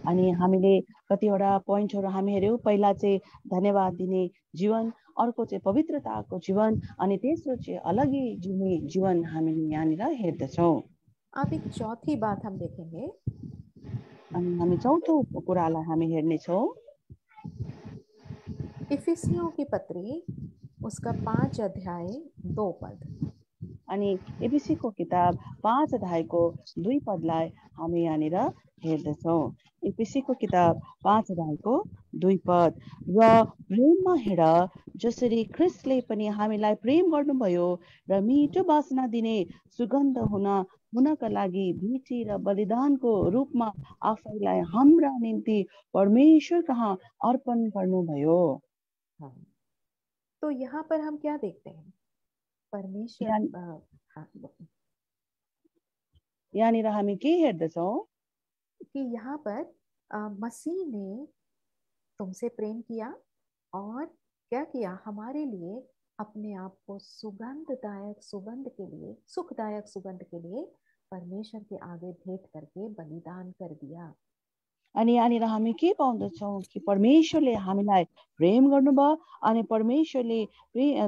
अनि हामीले कतिवटा पोइन्टहरू हामी हेर्यौँ। पहिला चाहिँ धन्यवाद दिने जीवन, अर्को चाहिँ पवित्रताको जीवन अनि तेस्रो चाहिँ अलगै जिउने जीवन हामीले यहाँनिर हेर्दछौँ। अब एक चौथी बात हम देखेंगे। अनि हामी चौथो कुरालाई हामी हेर्नेछौँ। इफिसियों की पत्री उसका 5 अध्याय 2 पद। अनि एबिसीको किताब 5 अध्यायको 2 पदलाई हामी यहाँनिर हेर्दछौँ। एबिसीको किताब 5 अध्यायको 2 पद, र प्रेममा हिँड जसरी ख्रिस्टले पनि हामीलाई प्रेम गर्नुभयो र मिठो बासना दिने सुगन्ध हुनका लागि भेटी र बलिदानको रूपमा आफैलाई हाम्रा निम्ति परमेश्वर कहाँ अर्पण गर्नुभयो। हाँ, तो यहाँ पर हम क्या देखते हैं? परमेश्वर हाँ, यहाँनिर हामी के हेर्दछौँ कि यहाँ पर मसीह ने तुमसे प्रेम किया और क्या किया? हमारे लिए अपने आप को सुखदायक सुगंध के लिए परमेश्वर के आगे भेंट करके बलिदान कर दिया। अनि यहाँनिर हामी के पाउँदछौँ कि परमेश्वरले हामीलाई प्रेम गर्नुभयो अनि परमेश्वरले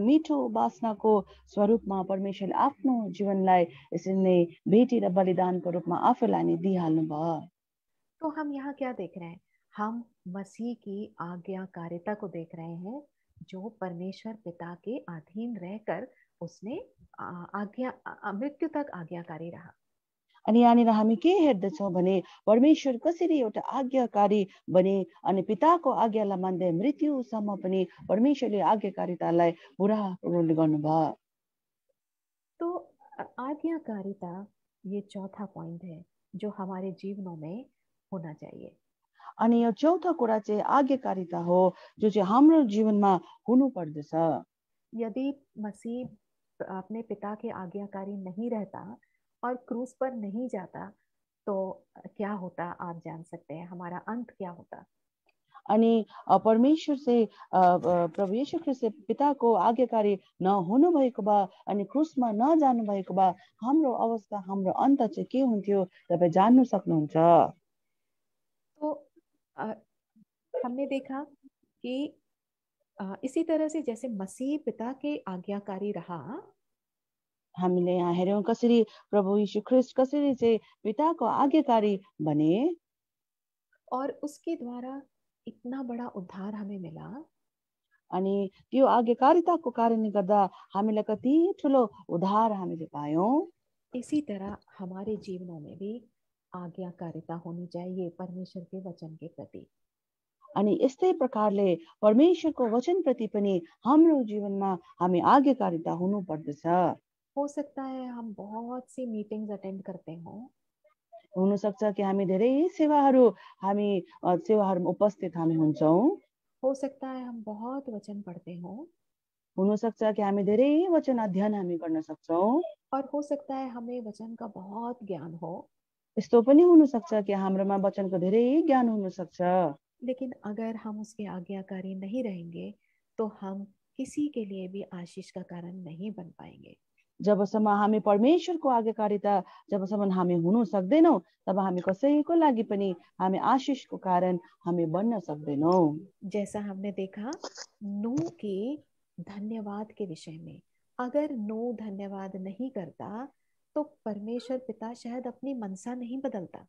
मिठो बासनाको स्वरूपमा परमेश्वरले आफ्नो जीवनलाई यसरी नै भेटी र बलिदानको रूपमा आफूलाई नै दिइहाल्नुभयो। तो हम यहाँ क्या देख रहे हैं? हम मसीह की आज्ञाकारिता को देख रहे हैं, जो परमेश्वर पिता के अधीन रहकर उसने मृत्यु तक आज्ञाकारी रहा। अनि यहाँनिर हामी के हेर्दछौँ भने परमेश्वर कसरी एउटा आज्ञाकारी बने अनि पिताको आज्ञालाई मान्दै मृत्युसम्म पनि परमेश्वरले आज्ञाकारितालाई पुरा गर्नुभयो। तो आज्ञाकारिता ये चौथा पॉइंट है जो हमारे जीवनों में होना चाहिए। अनि यो चौथो कुरा चाहिँ आज्ञाकारिता हो जो चाहिँ हाम्रो जीवनमा हुनु पर्दछ। यदि मसीह अपने पिता के आज्ञाकारी नहीं रहता और क्रूस पर नहीं जाता तो क्या होता? आप जान सकते हैं हमारा अंत क्या होता। अनि परमेश्वर चाहिँ प्रभु येशू ख्रीष्ट पिताको आज्ञाकारी नहुनु भएको भए अनि क्रुसमा नजानु भएको भए हाम्रो अवस्था हाम्रो अन्त चाहिँ के हुन्थ्यो तपाईँ जान्नु सक्नुहुन्छ। तो हमने देखा कि इसी तरह से जैसे मसीह पिता के आज्ञाकारी रहा, हामीले यहाँ हेर्यौँ कसरी प्रभु यीशु ख्रीष्ट कसरी चाहिँ पिताको आज्ञाकारी बने और उसके द्वारा इतना बड़ा उद्धार हमें मिला। अनि त्यो आज्ञाकारिताको कारणले गर्दा हामीलाई कति ठुलो उद्धार हामीले पायौँ। इसी तरह हमारे जीवनों में भी आज्ञाकारिता होनी चाहिए परमेश्वर के वचन के प्रति। अनि यस्तै प्रकारले परमेश्वरको वचनप्रति पनि हाम्रो जीवनमा हामी आज्ञाकारिता हुनु पर्दछ। हो सकता है हम बहुत सी मीटिंग्स अटेंड करते हों, हुन सक्छ कि हामी धेरै सेवाहरूमा उपस्थित हामी हुन्छौँ। हो सकता है हम बहुत वचन पढ़ते हों, हुन सक्छ कि हामी धेरै वचन अध्ययन हामी गर्न सक्छौँ। और हो सकता है हमें वचन का बहुत ज्ञान हो, यस्तो पनि हुन सक्छ कि हाम्रोमा वचनको धेरै ज्ञान हुन सक्छ। लेकिन अगर हम उसके आज्ञाकारी नहीं रहेंगे तो हम किसी के लिए भी आशीष का कारण नहीं बन पाएंगे। जबसम्म हामी परमेश्वरको आज्ञाकारिता जबसम्म हामी हुन सक्दैनौँ तब हामी कसैको लागि पनि हामी आशीषको कारण हामी बन्न सक्दैनौँ। जैसा हमने देखा नूह के धन्यवाद के विषय में, अगर नूह धन्यवाद नहीं करता तो परमेश्वर पिता शायद अपनी मनसा नहीं बदलता।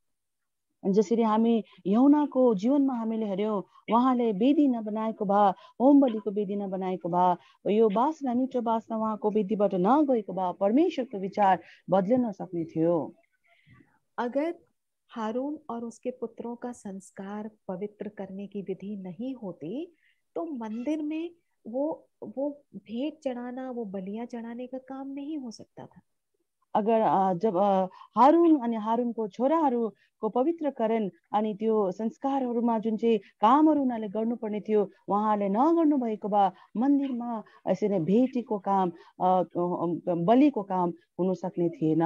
जसरी हामी यहुनाको जीवनमा हामीले हेर्यौँ उहाँले वेदी नबनाएको भए होम बलिको वेदी नबनाएको भए यो बासना मिठो बासना उहाँको वेदीबाट नगएको भए परमेश्वरको विचार बदलिन सक्ने थियो। अगर हारून और उसके पुत्रों का संस्कार पवित्र करने की विधि नहीं होती तो मंदिर में वो वो भेंट चढ़ाना, वो बलियां चढ़ाने का काम नहीं हो सकता था। अगर जब हारून अनि हारूनको छोराहरूको पवित्रकरण अनि त्यो संस्कारहरूमा जुन चाहिँ कामहरू उनीहरूले गर्नुपर्ने थियो उहाँले नगर्नु भएको भए मन्दिरमा यसरी नै भेटीको काम बलिको काम हुन सक्ने थिएन।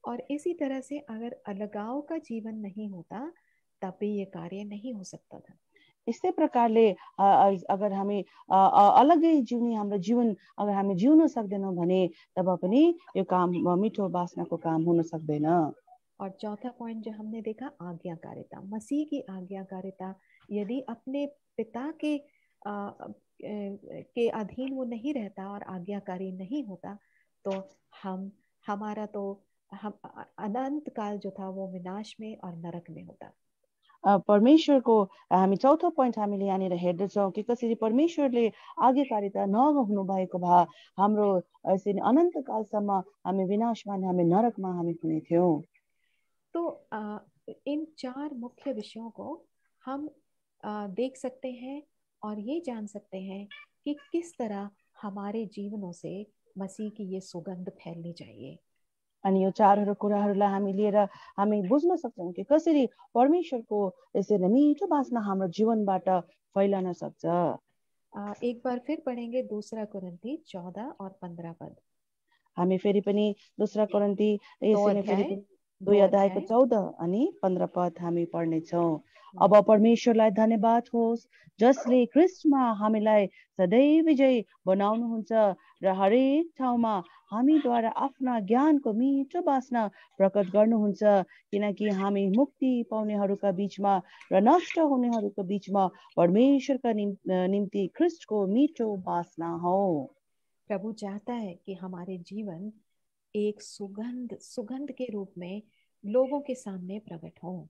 और इसी तरह से अगर अलगाव का जीवन नहीं होता तब भी ये कार्य नहीं हो सकता था। यस्तै प्रकारले अगर हामी अलग्गै जिउने हाम्रो जीवन अगर हामी जिउन सक्दैनौँ भने तब पनि यो काम मिठो बासनाको काम हुन सक्दैन। और चौथा पॉइंट जो हमने देखा आज्ञाकारिता, मसीह की आज्ञाकारिता यदि अपने पिता के अधीन वो नहीं रहता और आज्ञाकारी नहीं होता तो हमारा तो हम अनंत काल जो था वो विनाश में और नरक में होता। परमेश्वरको हामी चौथो पोइन्ट हामीले यहाँनिर हेर्दछौँ कि कसरी परमेश्वरले आज्ञाकारिता नगर्नु भएको भए हाम्रो यसरी अनन्तकालसम्म हामी विनाशमा हामी नरकमा हामी हुने थियौँ। तो इन 4 मुख्य विषयों को हम देख सकते हैं और ये जान सकते हैं कि किस तरह हमारे जीवनों से मसीह की ये सुगंध फैलनी चाहिए। अनि यो चारवटा कुराहरूलाई हामी लिएर हामी बुझ्न सक्छौँ कि कसरी परमेश्वरको यसरी मिठो बासना हाम्रो जीवनबाट फैलन सक्छ। एक बार फिर पढ़ेंगे 2 कोरिन्थी 14 और 15 पद। हामी फेरि पनि 2 कोरिन्थी यसैमा फेरि पनि 2 अध्यायको 14 अनि 15 पद हामी पढ्नेछौँ। अब परमेश्वरलाई धन्यवाद होस् जसले ख्रिस्टमा हामीलाई सधैँ विजयी बनाउनुहुन्छ र हरेक ठाउँमा हामीद्वारा आफ्ना ज्ञानको मिठो बासना प्रकट गर्नुहुन्छ, किनकि हामी मुक्ति पाउनेहरूका बीचमा र नष्ट हुनेहरूका बीचमा परमेश्वरका निम्ति ख्रिस्टको मिठो बासना हो। प्रभु चाहता है कि हमारे जीवन एक सुगंध के रूप में लोगों के सामने प्रकट हो।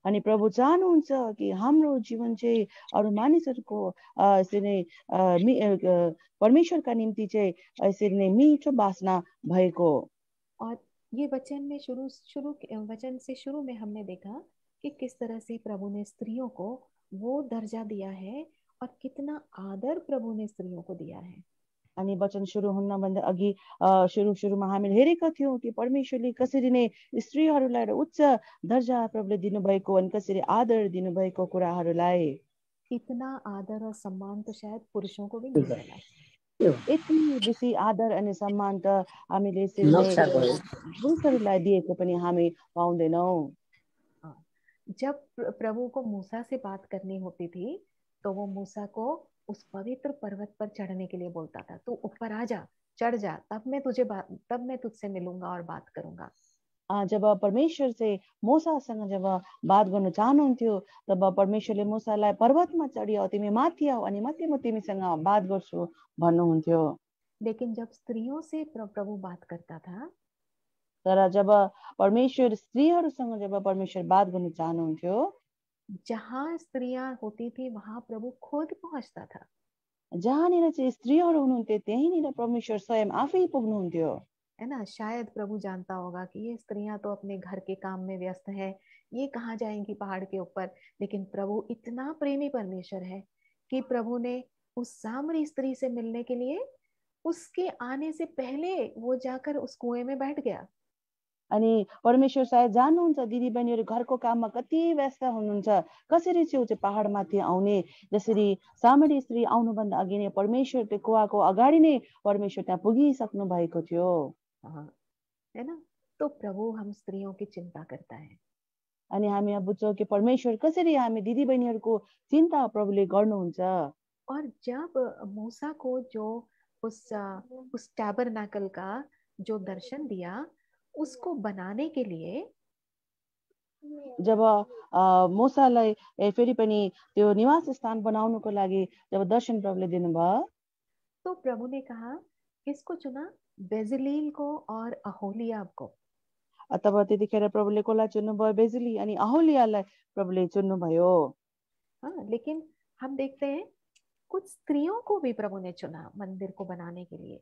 अनि प्रभु चाहनुहुन्छ कि हाम्रो जीवन चाहिँ अरू मानिसहरूको यसरी नै परमेश्वरका निम्ति चाहिँ यसरी नै मिठो बासना भएको। और ये वचन में वचन से शुरू में हमने देखा कि किस तरह से प्रभु ने स्त्रियों को वो दर्जा दिया है और कितना आदर प्रभु ने स्त्रियों को दिया है। अनि वचन सुरु हुनभन्दा अघि सुरुमा हामीले हेरेका थियौँ कि परमेश्वरले कसरी नै स्त्रीहरूलाई उच्च दर्जा प्रभुले दिनुभएको अनि कसरी आदर दिनुभएको कुराहरूलाई। इतना आदर और सम्मान तो शायद पुरुषों को भी नहीं मिला। यति बेसी आदर अनि सम्मान त हामीले पुरुषहरूलाई दिएको पनि हामी पाउँदैनौँ। जब प्रभु को मूसा से बात करनी होती थी तो वो मूसा को उस पवित्र पर्वत पर चढ़ने के लिए बोलता था, तू ऊपर आ जा, चढ़ जा, तब मैं तुझसे मिलूंगा और बात करूंगा। जब परमेश्वर चाहिँ मूसासँग जब बात गर्न चाहनुहुन्थ्यो तब परमेश्वरले मूसालाई पर्वतमा चढियो, तिमी माथि आऊ अनि माथि म तिमीसँग बात गर्छु भन्नुहुन्थ्यो। लेकिन जब स्त्रियों से प्रभु बात करता था, तर जब परमेश्वर स्त्रीहरूसँग जब परमेश्वर बात गर्न चाहनुहुन्थ्यो, जहाँ स्त्रियां होती थी वहां प्रभु खुद पहुंचता था। जहाँनिर चाहिँ स्त्रीहरू हुनुहुन्थ्यो त्यहीँनिर परमेश्वर स्वयं आफै पुग्नुहुन्थ्यो। है ना, शायद प्रभु जानता होगा कि ये स्त्रियां तो अपने घर के काम में व्यस्त है, ये कहाँ जाएंगी पहाड़ के ऊपर। लेकिन प्रभु इतना प्रेमी परमेश्वर है कि प्रभु ने उस सामरी स्त्री से मिलने के लिए उसके आने से पहले वो जाकर उस कुएं में बैठ गया। अनि परमेश्वर सायद जान्नुहुन्छ दिदी बहिनीहरू घरको काममा कति व्यस्त हुनुहुन्छ, कसरी चाहिँ त्यो पहाडमाथि आउने। जसरी सामरी स्त्री आउनुभन्दा अघि नै परमेश्वर त्यो कुवाको अगाडि नै परमेश्वर त्यहाँ पुगिसक्नु भएको थियो। है ना, तो प्रभु हम स्त्रियों की चिंता करता है। अनि हामी यहाँ बुझ्छौँ कि परमेश्वर कसरी हामी दिदी बहिनीहरूको चिन्ता प्रभुले गर्नुहुन्छ। और जब मूसा को जो उस टैबरनाकल का जो दर्शन दिया उसको बनाने के लिए, जब मूसालाई फेरि पनि त्यो निवास स्थान बनाउनको लागि जब दर्शन प्रभुले दिनुभयो, तो प्रभु ने कहा किसको चुना, बेजलील को और अहोलियाब को। तब त्यतिखेर प्रभुले कसलाई चुन्नुभयो, बेजली अनि अहोलियालाई प्रभुले चुन्नुभयो। हाँ, लेकिन हम देखते हैं कुछ स्त्रियों को भी प्रभु ने चुना मंदिर को बनाने के लिए।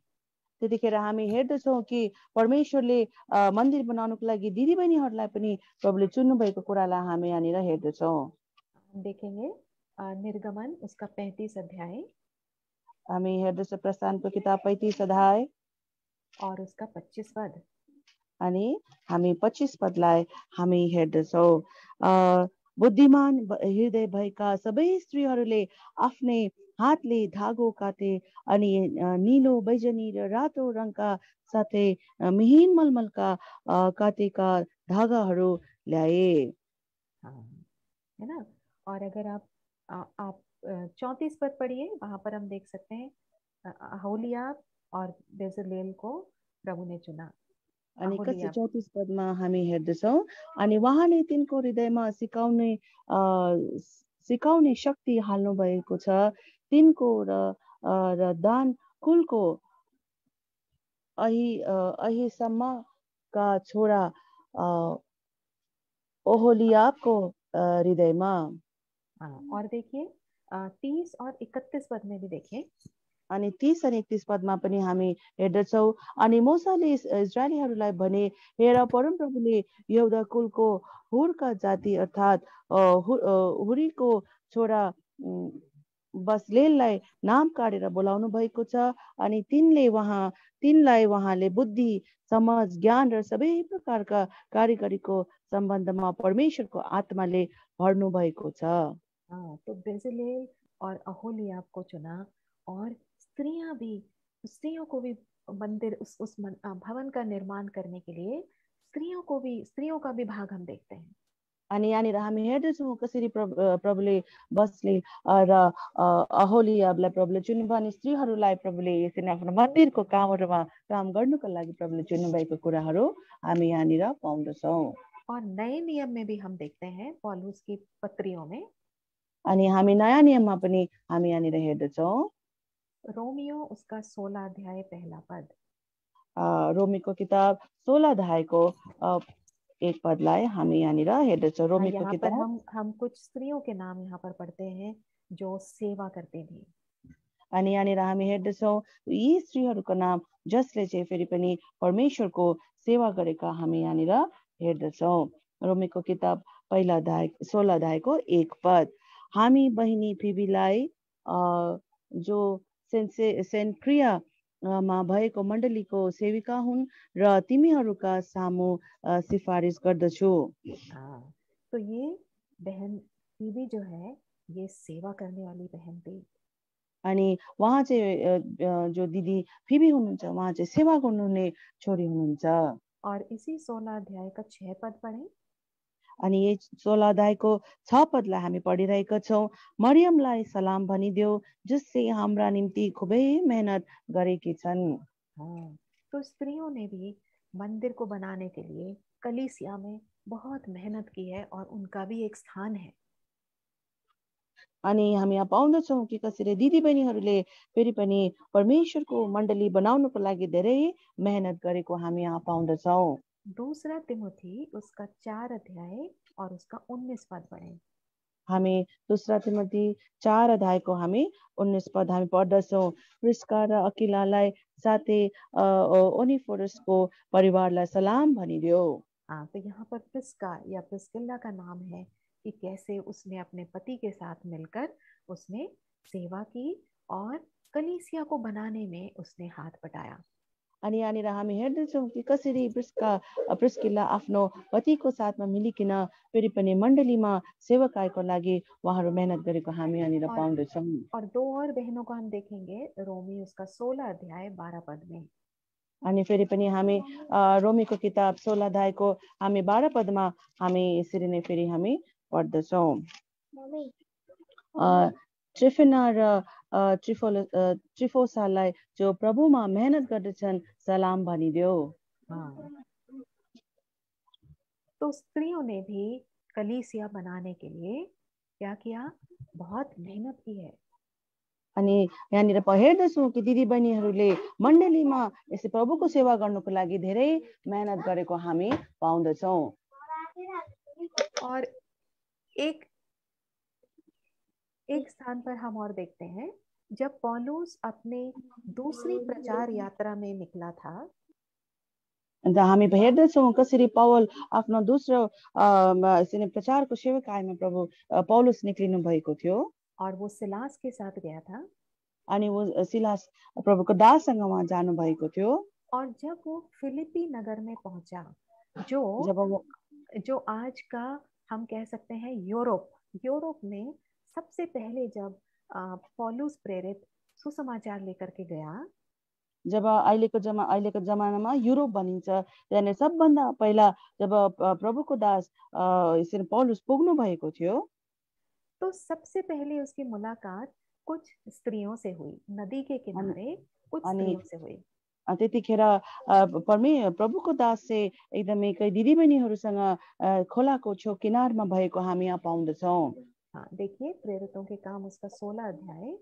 त्यतिखेर हामी हेर्दछौँ कि परमेश्वरले मन्दिर बनाउनको लागि दिदी बहिनीहरूलाई पनि प्रभुले चुन्नु भएको कुरालाई हामी यहाँनिर हेर्दछौँ। हम देखेंगे निर्गमन उसका 35 अध्याय, हामी हेर्दछौँ प्रस्थानको किताब 35 अध्याय और उसका 25 पद। अनि हामी 25 पदलाई हामी हेर्दछौँ। बुद्धिमान हृदय भएका सबै स्त्रीहरूले आफ्नै हातले धागो काटे अनि निलो बैजनी र रातो रङका साथै मिहिन मलमलका काटेका धागाहरू ल्याए। है ना, और अगर आप 34 पद पढ़िए, वहां पर हम देख सकते हैं अहोलियाब और बेजलेल को प्रभु ने चुना। अनि 34 पदमा हामी हेर्दछौँ, अनि उहाँले तिनको हृदयमा सिकाउने शक्ति हाल्नु भएको छ, तिनको र दान कुलको अहिसम्मका छोरा ओहोलियाबको हृदयमा। और देखिए 30 और 31 पद में भी देखें। अनि 30 अनि 31 पदमा पनि हामी हेर्दछौँ। अनि मूसाले इस्राएलीहरूलाई भने, हेर परमप्रभुले यहूदा कुलको हुरका जाति अर्थात् हुरीको छोरा बसलेललाई नाम काटेर बोलाउनु भएको छ। अनि तिनलाई उहाँले बुद्धि, समझ, ज्ञान र सबै प्रकारका कारिगरीको सम्बन्धमा परमेश्वरको आत्माले भर्नु भएको छ। तो बेजलेल और अहोलियाब को चुना और स्त्रियों को भी मंदिर उस भवन का निर्माण करने के लिए स्त्रियों का भी भाग हम देखते हैं। अनि यहाँनिर हामी हेर्दछौँ कसरी प्रभुले बसले र अहोलियाबलाई प्रभुले चुन्नुभयो अनि स्त्रीहरूलाई प्रभुले यसरी आफ्नो मन्दिरको कामहरूमा काम गर्नुको लागि प्रभुले चुन्नुभएको कुराहरू हामी यहाँनिर पाउँदछौँ। और नए नियम में भी हम देखते हैं पौलुस की पत्रियों में। अनि हामी नयाँ नियममा पनि हामी यहाँनिर हेर्दछौँ। रोमियो उसका 16 अध्याय पहला पद। रोमीको किताब 16 अध्यायको 1 पदलाई हामी यहाँनिर हेर्दछौँ। रोमीको यहाँ पर किताब हम कुछ स्त्रियों के नाम यहाँ पर पढ़ते हैं जो सेवा करते थे। अनि यहाँनिर हामी हेर्दछौँ यी स्त्रीहरूको नाम जसले चाहिँ फेरि पनि परमेश्वरको सेवा गरेका हामी यहाँनिर हेर्दछौँ। रोमीको किताब 16 अध्यायको 1 पद। हामी बहिनी फिबीलाई जो सेन्क्रियामा भएको मण्डलीको सेविका हुन् र तिमीहरूका सामु सिफारिस गर्दछु। तो ये बहन फिबी जो है ये सेवा करने वाली बहन थी। अनि उहाँ चाहिँ जो दिदी फिबी हुनुहुन्छ उहाँ चाहिँ सेवा गर्नुहुने छोरी हुनुहुन्छ। और इसी 16 अध्याय का 6 पद पढ़ें। अनि यही 16 अध्यायको 6 पदलाई हामी पढिरहेका छौँ। मरियमलाई सलाम भनिदेऊ जसले हाम्रा निम्ति खुबै मेहनत गरेकी छन्। तो स्त्रियों ने भी मंदिर को बनाने के लिए कलीसिया में बहुत मेहनत की है और उनका भी एक स्थान है। अनि हामी यहाँ पाउँदछौँ कि कसरी दिदीबहिनीहरूले फेरि पनि परमेश्वरको मण्डली बनाउनको लागि धेरै मेहनत गरेको हामी यहाँ पाउँदछौँ। दूसरा तिमोथी उसका 4 अध्याय और उसका 19 पद पढ़ें। हामी दूसरा तिमोथी 4 अध्यायको हामी 19 पद हामी पढ्दछौँ। प्रिस्का र अकिलालाई साथै ओनिफोरसको परिवारलाई सलाम भनिदेऊ। तो यहाँ पर प्रिस्का या प्रिस्किल्ला का नाम है कि कैसे उसने अपने पति के साथ मिलकर उसने सेवा की और कलीसिया को बनाने में उसने हाथ बटाया। अनि यहाँनिर हामी हेर्दछौँ कि कसरी प्रिस्किल्ला आफ्नो पतिको साथमा मिलिकन फेरि पनि मण्डलीमा सेवकाईको लागि उहाँहरू मेहनत गरेको हामी यहाँनिर पाउँदछौँ। और 2 और बहनों को हम देखेंगे रोमी उसका 16 अध्याय 12 पद में। अनि फेरि पनि हामी रोमीको किताब 16 अध्यायको हामी 12 पदमा हामी यसरी नै फेरि हामी पढ्दछौँ। ट्रिफेना र ट्रिफोसालाई जो प्रभुमा मेहनत गर्दछन् सलाम भनिदेऊ। तो स्त्रियों ने भी कलीसिया बनाने के लिए क्या किया? बहुत मेहनत की है। अनि यहाँनिर हेर्दछौँ कि दिदीबहिनीहरूले मण्डलीमा यसै प्रभुको सेवा गर्नको लागि धेरै मेहनत गरेको हामी पाउँदछौँ। और एक स्थान पर हम और देखते हैं जब पौलुस अपने दूसरी प्रचार यात्रा में निकला था। हामी हेर्दछौँ कसरी पौल आफ्नो दोस्रो प्रचारको सेवकाईमा प्रभु पौलुस निक्लिनु भएको थियो। और वो सिलास के साथ गया था। अनि वो सिलास प्रभुको दाससँग उहाँ जानु भएको थियो। और जब वो फिलिपी नगर में पहुंचा जो आज का हम कह सकते हैं यूरोप में सबसे पहले जब पौलुस प्रेरित सुसमाचार लेकर के गया, जब अहिलेको जमानामा युरोप भनिन्छ यानी सबभन्दा पहिला जब प्रभुको दास यसरी पौलुस पुग्नु भएको थियो, तो सबसे पहले उसकी मुलाकात कुछ स्त्रियों से हुई। नदी के किनारे कुछ स्त्रियों से हुई। त्यतिखेर प्रभुको दास चाहिँ एकदमै कई दिदीबहिनीहरूसँग खोलाको छेउ किनारमा भएको हामी यहाँ पाउँदछौँ। देखिए प्रेरितों के काम उसका 16 अध्याय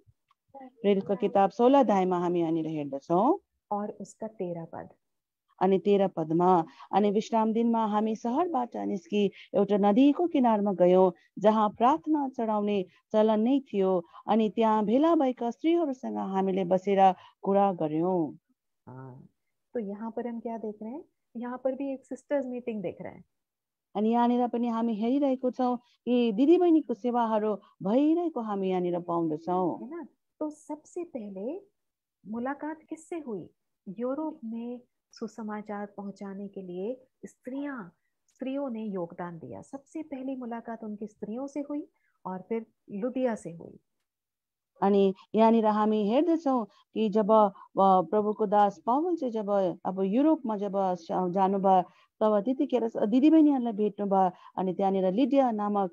प्रेरितको किताब 16 अध्यायमा हामी यहाँनिर हेर्दछौँ और उसका 13 पद। अनि 13 पदमा अनि विश्राम दिनमा हामी सहरबाट निस्की एउटा नदीको किनारमा गयौं जहाँ प्रार्थना चढाउने चलन नै थियो अनि त्यहाँ भेला भएका स्त्रीहरूसँग हामीले बसेर कुरा गर्यौं। तो यहाँ पर हम क्या देख रहे हैं? यहाँ पर भी एक सिस्टर्स मीटिंग देख रहे हैं। अनि यहाँनिर पनि हामी हेरिरहेको छौं कि दिदीबहिनीको सेवाहरू भइरहेको हामी यहाँनिर पाउँदछौं। है ना? तो सबसे पहले मुलाकात किससे हुई? यूरोप में सुसमाचार पहुंचाने के लिए स्त्रियों ने योगदान दिया। सबसे पहली मुलाकात उनकी स्त्रियों से हुई और फिर लुदिया से हुई। अनि यहाँनिर हामी हेर्दछौं कि जब प्रभुको दास पावल चाहिँ जब अब युरोपमा जब जानुभयो तब त्यतिखेर दिदीबहिनीहरूलाई भेट्नुभयो अनि त्यहाँनिर लिडिया नामक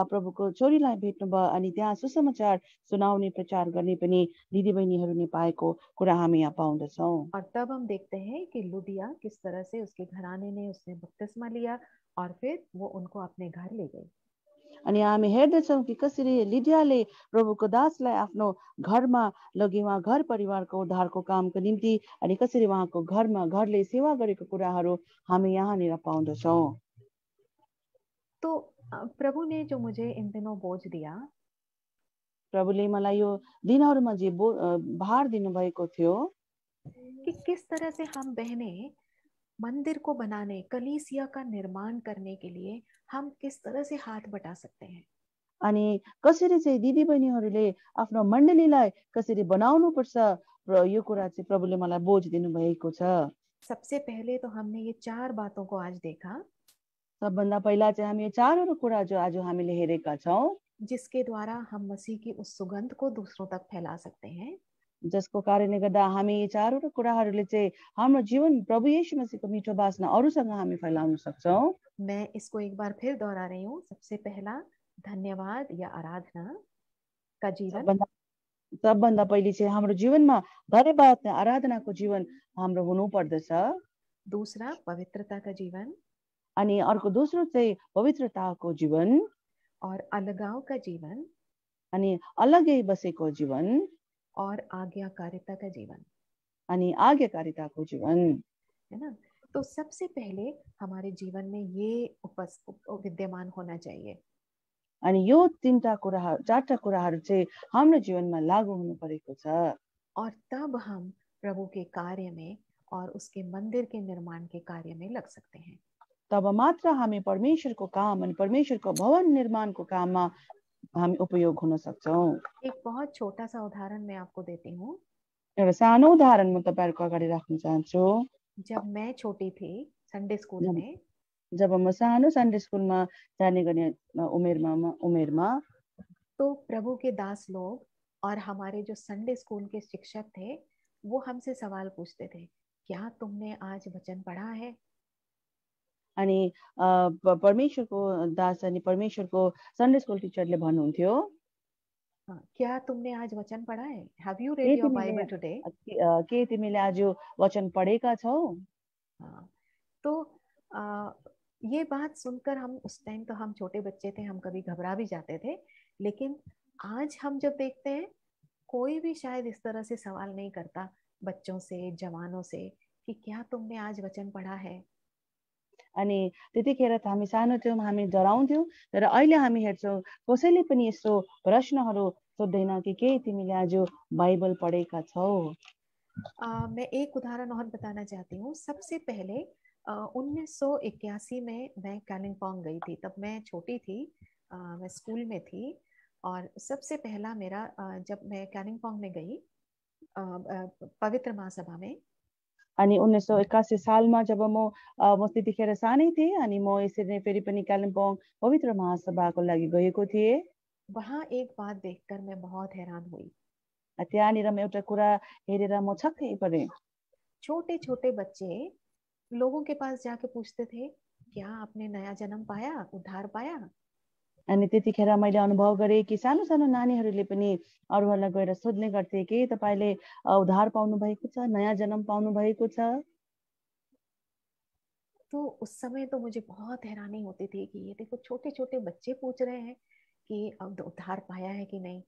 प्रभुको छोरीलाई भेट्नुभयो अनि त्यहाँ सुसमाचार सुनाउने प्रचार गर्ने पनि दिदीबहिनीहरूले पाएको कुरा हामी यहाँ पाउँदछौं। और तब हम देखते हैं कि लुदिया किस तरह से उसके घराने ने उसने बपतिस्मा लिया और फिर वो उनको अपने घर ले गई। अनि हामी हेर्दछौं कि कसरी लिडियाले प्रभुको दासलाई आफ्नो घरमा लगी उहाँ घर परिवारको उद्धारको कामको निम्ति अनि कसरी उहाँको घरले सेवा गरेको कुराहरू हामी यहाँनिर पाउँदछौं। तो प्रभु ने जो मुझे इन दिनों बोझ दिया, प्रभुले मलाई यो दिनहरूमा जे भार दिनुभएको थियो कि किस तरह से हम बहनें मंदिर को बनाने, कलीसिया का निर्माण करने के लिए हम किस तरह से हाथ बटा सकते हैं। अनि कसरी चाहिँ दिदीबहिनीहरूले आफ्नो मण्डलीलाई कसरी बनाउनु पर्छ र यो कुरा चाहिँ प्रभुले मलाई बोझ दिनुभएको छ। सबसे पहले तो हमने ये 4 बातों को आज देखा सबभन्दा पहिला चाहिँ हामी यो चारवटा कुरा जो आज हामीले हेरेका छौं जिसके द्वारा हम मसीह की उस सुगंध को दूसरों तक फैला सकते हैं। जसको कारणले गर्दा हामी यी चारवटा कुराहरूले चाहिँ हाम्रो जीवन प्रभु येशू मसीहको मिठो बासना अरूसँग हामी फैलाउन सक्छौं। मैं इसको एक बार फिर दोहरा रही हूँ। सबसे पहला धन्यवाद या आराधना का जीवन, सबभन्दा पहिले चाहिँ हाम्रो जीवनमा धन्यवाद आराधनाको जीवन हाम्रो हुनु पर्दछ। दूसरा पवित्रता का जीवन, अनि अर्को दोस्रो चाहिँ पवित्रताको जीवन, और अलगाव का जीवन, अनि अलगै बसेको जीवन, और आज्ञाकारिता का जीवन, अनि आज्ञाकारिताको जीवन, है ना? तो सबसे पहले हमारे जीवन में ये विद्यमान होना चाहिए। अनि यो चारटा कुराहरू चाहिँ हाम्रो जीवनमा लागू हुनु परेको छ। और तब हम प्रभु के कार्य में और उसके मंदिर के निर्माण के कार्य में लग सकते हैं। तब मात्र हामी परमेश्वरको काम अनि परमेश्वरको भवन निर्माणको काममा हामी उपयोग हुन सक्छौं। एक बहुत छोटा सा उदाहरण मैं आपको देती हूँ। एउटा सानो उदाहरण म तपाईहरुको अगाडि राख्न चाहन्छु। जब मैं छोटी थी संडे स्कूल में, जब म सानो संडे स्कूलमा जाने गर्ने उमेरमा तो प्रभु के दास लोग और हमारे जो संडे स्कूल के शिक्षक थे वो हमसे सवाल पूछते थे, क्या तुमने आज वचन पढ़ा है? अनि परमेश्वरको दास अनि परमेश्वरको सन्डे स्कुल टिचरले भन्नुहुन्थ्यो, क्या तुमने आज वचन पढ़ा है? Have you read your Bible today? के तिमीले आज वचन पढेका छौ? तो ये बात सुनकर हम उस टाइम तो हम छोटे बच्चे थे, हम कभी घबरा भी जाते थे, लेकिन आज हम जब देखते हैं कोई भी शायद इस तरह से सवाल नहीं करता बच्चों से, जवानों से कि क्या तुमने आज वचन पढ़ा है? अनि त्यतिखेर त हामी सानो थियौँ, हामी डराउँथ्यौँ, तर अहिले हामी हेर्छौँ कसैले पनि यस्तो प्रश्नहरू सोध्दैन कि के तिमीले आज बाइबल पढेका छौ? मैं एक उदाहरण और बताना चाहती हूँ। सबसे पहले 1981 में मैं कालिम्पोंग गई थी। तब मैं छोटी थी, मैं स्कूल में थी और सबसे पहला मेरा जब मैं कालिम्पोंग में गई पवित्र महासभा में, अनि 1981 सालमा जब म त्यतिखेर सानै थिएँ अनि म यसरी नै फेरि पनि कालिम्पोङ पवित्र महासभाको लागि गएको थिएँ। वहाँ एक बात देखकर मैं बहुत हैरान हुई। त्यहाँनिर म एउटा कुरा हेरेर म छक्कै परेँ। छोटे छोटे बच्चे लोगों के पास जाके पूछते थे, क्या आपने नया जन्म पाया, उद्धार पाया? अनि त्यतिखेर मैले अनुभव गरेँ कि सानो सानो नानीहरूले पनि अरूहरूलाई गएर सोध्ने गर्थे कि तपाईले उद्धार पाउनु भएको छ, नयाँ जन्म पाउनु भएको छ? तो उस समय तो मुझे बहुत हैरानी होती थी कि ये देखो छोटे छोटे बच्चे पूछ रहे हैं कि अब उद्धार पाया है कि नहीं।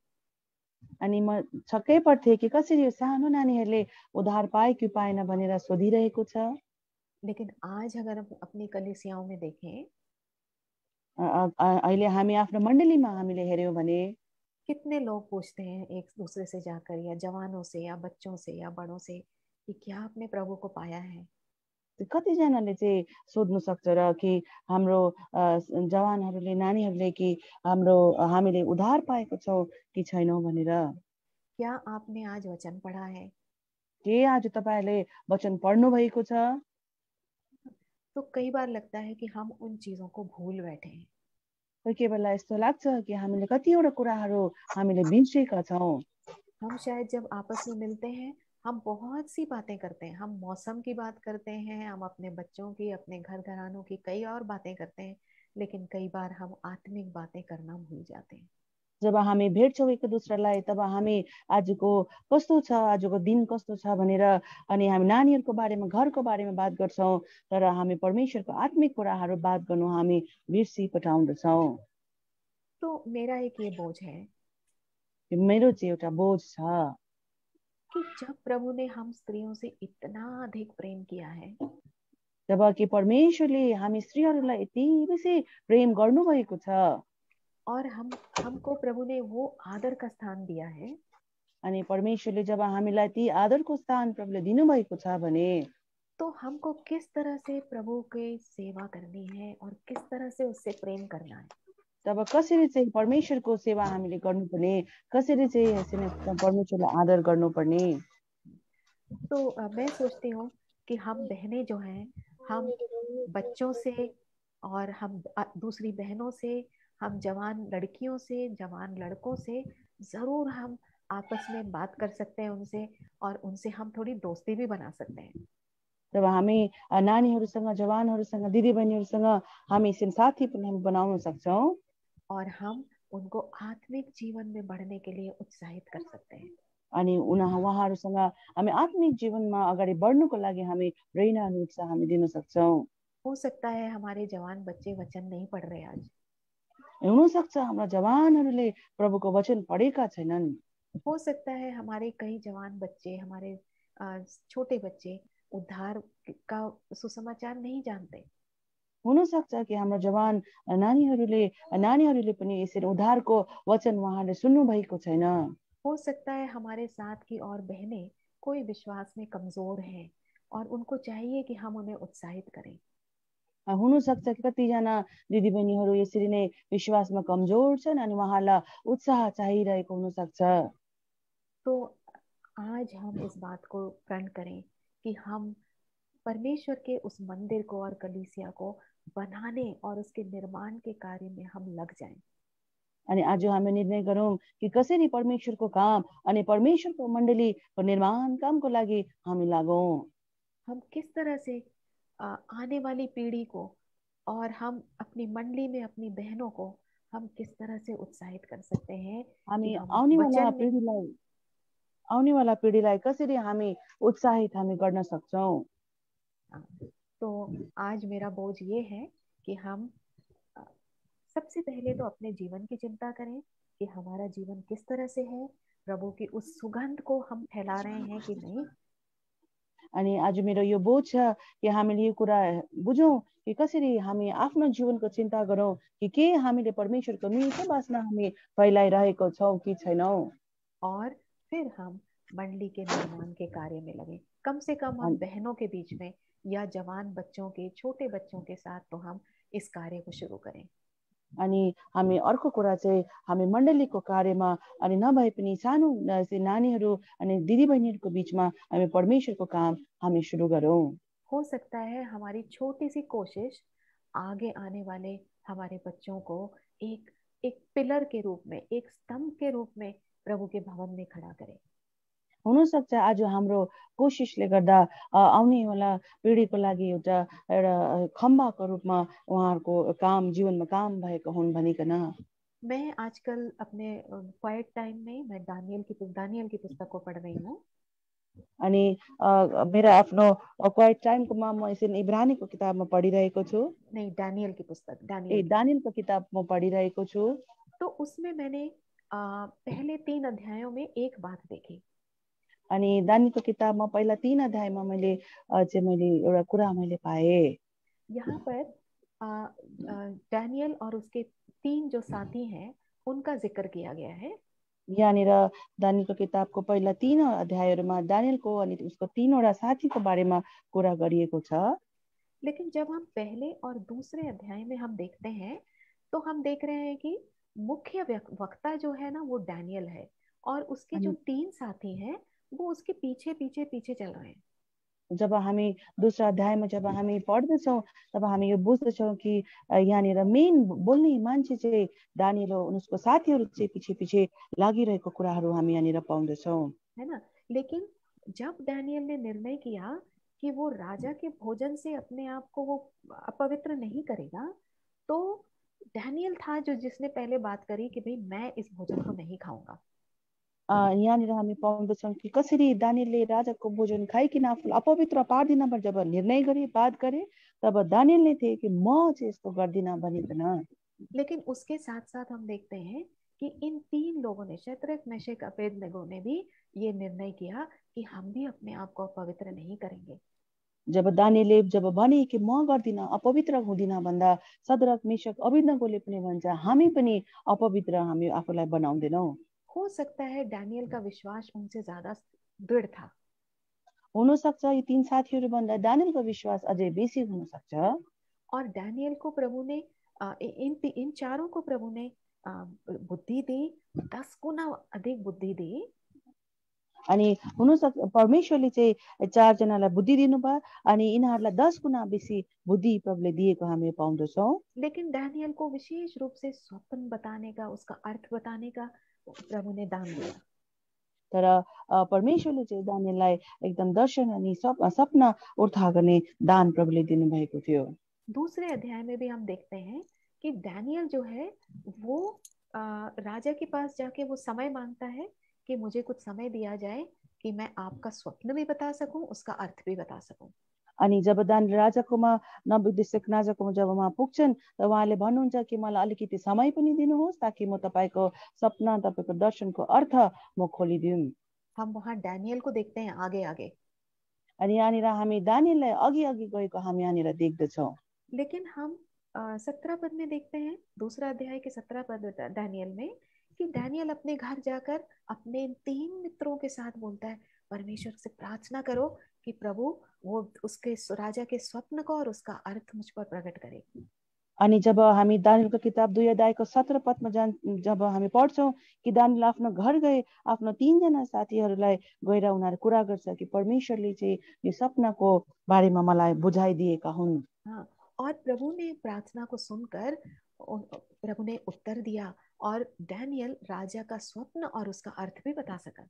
अनि म छक्कै पर्थेँ कि कसरी यो सानो नानीहरूले उद्धार पाए कि पाएन भनेर सोधिरहेको छ। लेकिन आज अगर हम अपनी कलीसियाओं में देखें, अहिले हामी आफ्नो मण्डलीमा हामीले हेर्यौँ भने कितने लोग पूछते हैं एक दूसरे से जाकर, या जवानों से या बच्चों से या बड़ों से, कि क्या आपने प्रभु को पाया है। कतिजनाले चाहिँ सोध्नु सक्छ र कि हाम्रो जवानहरूले नानीहरूले कि हामीले उद्धार पाएको छौँ कि छैनौँ भनेर। क्या आपने आज वचन पढ़ा है। के आज तपाईँहरूले वचन पढ्नु भएको छ। तो कई बार लगता है कि हम उन चीजों को भूल बैठे हैं। कोही कोही बेला यस्तो लाग्छ कि हामीले कतिवटा कुराहरू हामीले बिर्सेका छौँ। हम शायद जब आपस में मिलते हैं, हम बहुत सी बातें करते हैं। हम मौसम की बात करते हैं, हम अपने बच्चों की, अपने घर घरानों की कई और बातें करते हैं, लेकिन कई बार हम आत्मिक बातें करना भूल जाते हैं। जब हामी भेट्छौँ एक दुसरालाई तब हामी आजको कस्तो छ, आजको दिन कस्तो छ भनेर अनि हामी नानीहरूको बारेमा, घरको बारेमा बात गर्छौँ, तर हामी परमेश्वरको आत्मिक कुराहरू बात गर्नु हामी बिर्सी पठाउँदछौँ। तो मेरा एक ये बोझ है मेरो चाहिँ एउटा बोझ छ कि जब प्रभु ने हम स्त्रियों से इतना अधिक प्रेम किया है, जब कि परमेश्वरले हामी स्त्रीहरूलाई यति बेसी प्रेम गर्नुभएको छ और हमको प्रभु ने वो आदर का स्थान दिया है, अनि परमेश्वरले जब हामीलाई ती आदरको स्थान प्रभुले दिनुभएको छ भने तो हमको किस तरह से प्रभु की सेवा करनी है और किस तरह से उससे प्रेम करना है। तब कसरी चाहिँ परमेश्वरको सेवा हामीले गर्नुपर्ने, कसरी चाहिँ यसरी परमेश्वरलाई आदर गर्नुपर्ने। तो मैं सोचती हूँ कि हम बहनें जो हैं, हम बच्चों से और हम दूसरी बहनों से, हम जवान लड़कियों से, जवान लड़कों से जरूर हम आपस में बात कर सकते हैं उनसे, और उनसे हम थोड़ी दोस्ती भी बना सकते हैं। जब हामी नानीहरूसँग, जवानहरूसँग, दिदीबहिनीहरूसँग हामी यसरी साथी पनि हामी बनाउन सक्छौँ और हम उनको आत्मिक जीवन में बढ़ने के लिए उत्साहित कर सकते हैं। अनि उहाँहरूसँग हामी आत्मिक जीवनमा अगाडि बढ्नुको लागि हामी प्रेरणाहरू उत्साह हामी दिन सक्छौँ। हो सकता है हमारे जवान बच्चे वचन नहीं पढ़ रहे आज, हुनसक्छ हाम्रा जवानहरूले प्रभुको वचन पढेका छैनन्। हो सकता है हमारे कई जवान बच्चे, हमारे छोटे बच्चे उद्धार का सुसमाचार नहीं जानते। हुनसक्छ कि हाम्रो जवान नानीहरूले पनि यसरी उद्धारको वचन उहाँहरूले सुन्नु भएको छैन। हो सकता है हमारे साथ की और बहनें कोई विश्वास में कमजोर हैं, और उनको चाहिए कि हम उन्हें उत्साहित करें। हुनसक्छ कि कतिजना दिदीबहिनीहरू यसरी नै विश्वासमा कमजोर छन् अनि उहाँलाई उत्साह चाहिरहेको हुनसक्छ। तो आज हम इस बात को प्रण करें कि हम परमेश्वर के उस मंदिर को और कलीसिया को बनाने और उसके निर्माण के कार्य में हम लग जाएं। अनि आज हामी निर्णय गरौँ कि कसरी परमेश्वरको काम अनि परमेश्वरको मण्डलीको निर्माण कामको लागि हामी लागौँ। हम किस तरह से आने वाली पीढ़ी को, और हम अपनी मंडली में अपनी बहनों को हम किस तरह से उत्साहित कर सकते हैं कि हामी हम आउनेवाला वचन में। पिँढीलाई कसरी हामी उत्साहित हामी गर्न सक्छौँ। हाँ, तो आज मेरा बोझ ये है कि हम अ, सबसे पहले तो अपने जीवन की चिंता करें कि हमारा जीवन किस तरह से है, प्रभु की उस सुगंध को हम फैला रहे हैं कि नहीं। अनि आज मेरो यो बोझ छ कि हामीले यो कुरा बुझौँ कि कसरी हामी आफ्नो जीवनको चिन्ता गरौँ कि के हामीले परमेश्वरको मिठो बासना हामी फैलाइरहेको छौँ कि छैनौँ। और फिर हम मंडली के निर्माण के कार्य में लगे। कम से कम हम बहनों के बीच में या जवान बच्चों के, छोटे बच्चों के साथ तो हम इस कार्य को शुरू करें। अनि हामी अर्को कुरा चाहिँ हामी मण्डलीको कार्यमा अनि नभए पनि सानो नानीहरू अनि दिदीबहिनीहरूको बिचमा हामी परमेश्वरको काम हामी सुरु गरौँ। हो सकता है हमारी छोटी सी कोशिश आगे आने वाले हमारे बच्चों को एक एक पिलर के रूप में, एक स्तंभ के रूप में प्रभु के भवन में खड़ा करे। हुनसक्छ आज हाम्रो कोसिसले गर्दा आउनेवाला पिँढीको लागि एउटा खम्बाको रूपमा उहाँहरूको काम जीवनमा काम भएको हुन् भनिकन। मैं आजकल अपने क्वाइट टाइम में मैं दानियल की पुस्तक को पढ़ रही हूँ। अनि मेरो आफ्नो क्वाइट टाइमकोमा म यसरी इब्रानीको किताबमा पढिरहेको छु। नहीं, दानियल की पुस्तक, दानियलको किताब म पढिरहेको छु। तो उसमें मैंने पहले 3 अध्यायों में एक बात देखी अनि दानियलको किताबमा पहिला 3 अध्यायमा मैले एउटा कुरा मैले पाएँ। यहाँ पर डैनियल और उसके 3 जो साथी हैं उनका जिक्र किया गया है। यहाँनिर दानियलको किताबको पहिला 3 अध्यायहरूमा दानियलको अनि उसको 3 वटा साथीको बारेमा कुरा गरिएको छ। लेकिन जब हम पहले और दूसरे अध्याय में हम देखते हैं तो हम देख रहे हैं कि मुख्य वक्ता जो है ना वो डैनियल है और उसके जो अनि 3 साथी हैं वो उसके पीछे पीछे पीछे चल रहे हैं। जब हामी दोस्रो अध्यायमा जब हामी पढ्दछौँ तब हामी यो बुझ्दछौँ कि यहाँनिर मेन बोल्ने मान्छे चाहिँ दानियल हो, उसको साथीहरू चाहिँ पछि पछि लागिरहेको कुराहरू हामी यहाँनिर पाउँदछौँ। है ना। लेकिन जब डैनियल ने निर्णय किया कि वो राजा के भोजन से अपने आप को वो अपवित्र नहीं करेगा, तो डैनियल था जो जिसने पहले बात करी कि भाई मैं इस भोजन को नहीं खाऊंगा। यहाँनिर हामी पाउँदछौँ कि कसरी दानियलले राजाको भोजन खाइकन आफूलाई अपवित्र पार्दिन भनेर जब निर्णय गरे, बात गरे, तब दानियल नै थिए कि म चाहिँ यस्तो गर्दिन भनिकन। लेकिन उसके साथ साथ हम देखते हैं कि इन 3 लोगों ने, शद्रक मेशक अबेदनगो ने भी ये निर्णय किया कि हम भी अपने आप को अपवित्र नहीं करेंगे। जब दानियलले जब भने कि म गर्दिन, अपवित्र हुँदिन भन्दा शद्रक मेशक अबेदनगोले पनि भन्छ हामी पनि अपवित्र हामी आफूलाई बनाउँदैनौँ। हो सकता है डैनियल का विश्वास उनसे ज्यादा दृढ़ था हुन सक्छ यी 3 साथीहरू भन्दा दानियलको विश्वास अझै बेसी हुन सक्छ। और डैनियल को प्रभु ने इन चारों को प्रभु ने बुद्धि दी, 10 गुना अधिक बुद्धि दी। अनि हुन सक्छ परमेश्वरले चाहिँ 4 जनालाई बुद्धि दिनुभयो अनि यिनीहरूलाई 10 गुना बेसी बुद्धि प्रभुले दिएको हामी पाउँदछौँ। लेकिन डैनियल को विशेष रूप से स्वप्न बताने का, उसका अर्थ बताने का प्रभु ने दान दिया। तर परमेश्वरले चाहिँ दानियललाई एकदम दर्शन अनि सपना उर्था गर्ने दान प्रभुले दिनुभएको थियो। दूसरे अध्याय में भी हम देखते हैं कि डैनियल जो है वो राजा के पास जाके वो समय मांगता है कि मुझे कुछ समय दिया जाए कि मैं आपका स्वप्न भी बता सकूं, उसका अर्थ भी बता सकूं। अनि जब दानियल राजाकोमा नबुद्धिस्थित राजाकोमा जब उहाँ पुग्छन् त उहाँले भन्नुहुन्छ कि मलाई अलिकति समय पनि दिनुहोस् ताकि म तपाईँको सपना तपाईँको दर्शनको अर्थ म खोलिदिउँ। हम वहां डैनियल को देखते हैं आगे आगे। अनि यहाँनिर हामी दानियललाई अघि अघि गएको हामी यहाँनिर देख्दछौँ। लेकिन हम 17 पद में देखते हैं, दूसरा अध्याय के 17 पद डैनियल में, कि डैनियल अपने घर जाकर अपने 3 मित्रों के साथ बोलता है परमेश्वर से प्रार्थना करो कि प्रभु वो उसके राजा के स्वप्न को और उसका अर्थ मुझ पर प्रकट करे। अनि जब हामी दानियलको किताब 2 अध्यायको 17 पदमा जब हामी पढ्छौँ कि दानियल आफ्नो घर गए आफ्नो 3 जना साथीहरूलाई गएर उनीहरू कुरा गर्छ कि परमेश्वरले चाहिँ यो सपनाको बारेमा मलाई बुझाइदिएका हुन्। हाँ, और प्रभु ने प्रार्थना को सुनकर प्रभु ने उत्तर दिया और डैनियल राजा का स्वप्न और उसका अर्थ भी बता सका।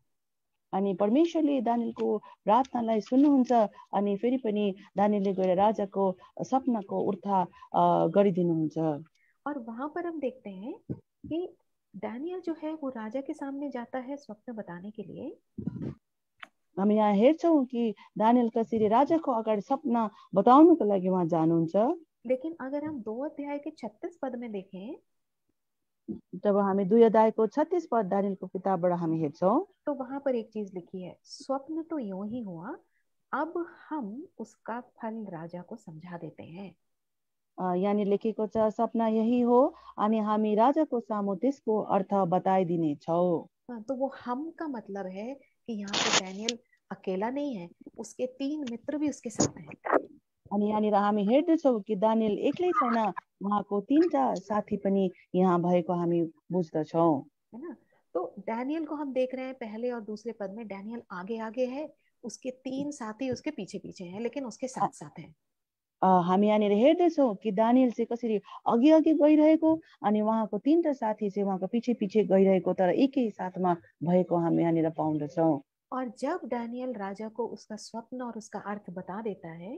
अनि परमेश्वरले दानियलको प्रार्थनालाई सुन्नुहुन्छ अनि फेरि पनि दानियलले गएर राजाको सपनाको उर्था गरिदिनुहुन्छ। और वहां पर हम देखते हैं कि डैनियल जो है वो राजा के सामने जाता है स्वप्न बताने के लिए। हामी यहाँ हेर्छौँ कि दानियल कसरी राजाको अगाडि सपना बताउनुको लागि उहाँ जानुहुन्छ। लेकिन अगर हम 2 अध्याय के 36 पद में देखें जब हामी 2 अध्यायको 36 पद दानियलको किताबबाट हामी हेर्छौँ तो वहां पर एक चीज लिखी है, स्वप्न तो यूं ही हुआ, अब हम उसका फल राजा को समझा देते हैं। यहाँनिर लेखेको छ सपना यही हो अनि हामी राजाको सामु त्यसको अर्थ बताइदिनेछौँ। हाँ, तो वो हम का मतलब है कि यहाँ पे डैनियल अकेला नहीं है, उसके 3 मित्र भी उसके साथ हैं। अनि यहाँनिर हामी हेर्दछौँ कि दानियल एक्लै छैन, उहाँको 3टा साथी पनि यहाँ भएको हामी बुझ्दछौँ। है ना। तो डैनियल को हम देख रहे हैं पहले और दूसरे पद में, डैनियल आगे आगे है, उसके 3 साथी उसके पीछे पीछे हैं, लेकिन उसके साथ साथ हैं। हामी यहाँनिर हेर्दछौँ कि दानियल चाहिँ कसरी अघि अघि गइरहेको अनि उहाँको 3टा साथी चाहिँ उहाँको पिछे पिछे गइरहेको तर एकै साथमा भएको हामी यहाँनिर पाउँदछौँ। और जब डैनियल राजा को उसका स्वप्न और उसका अर्थ बता देता है,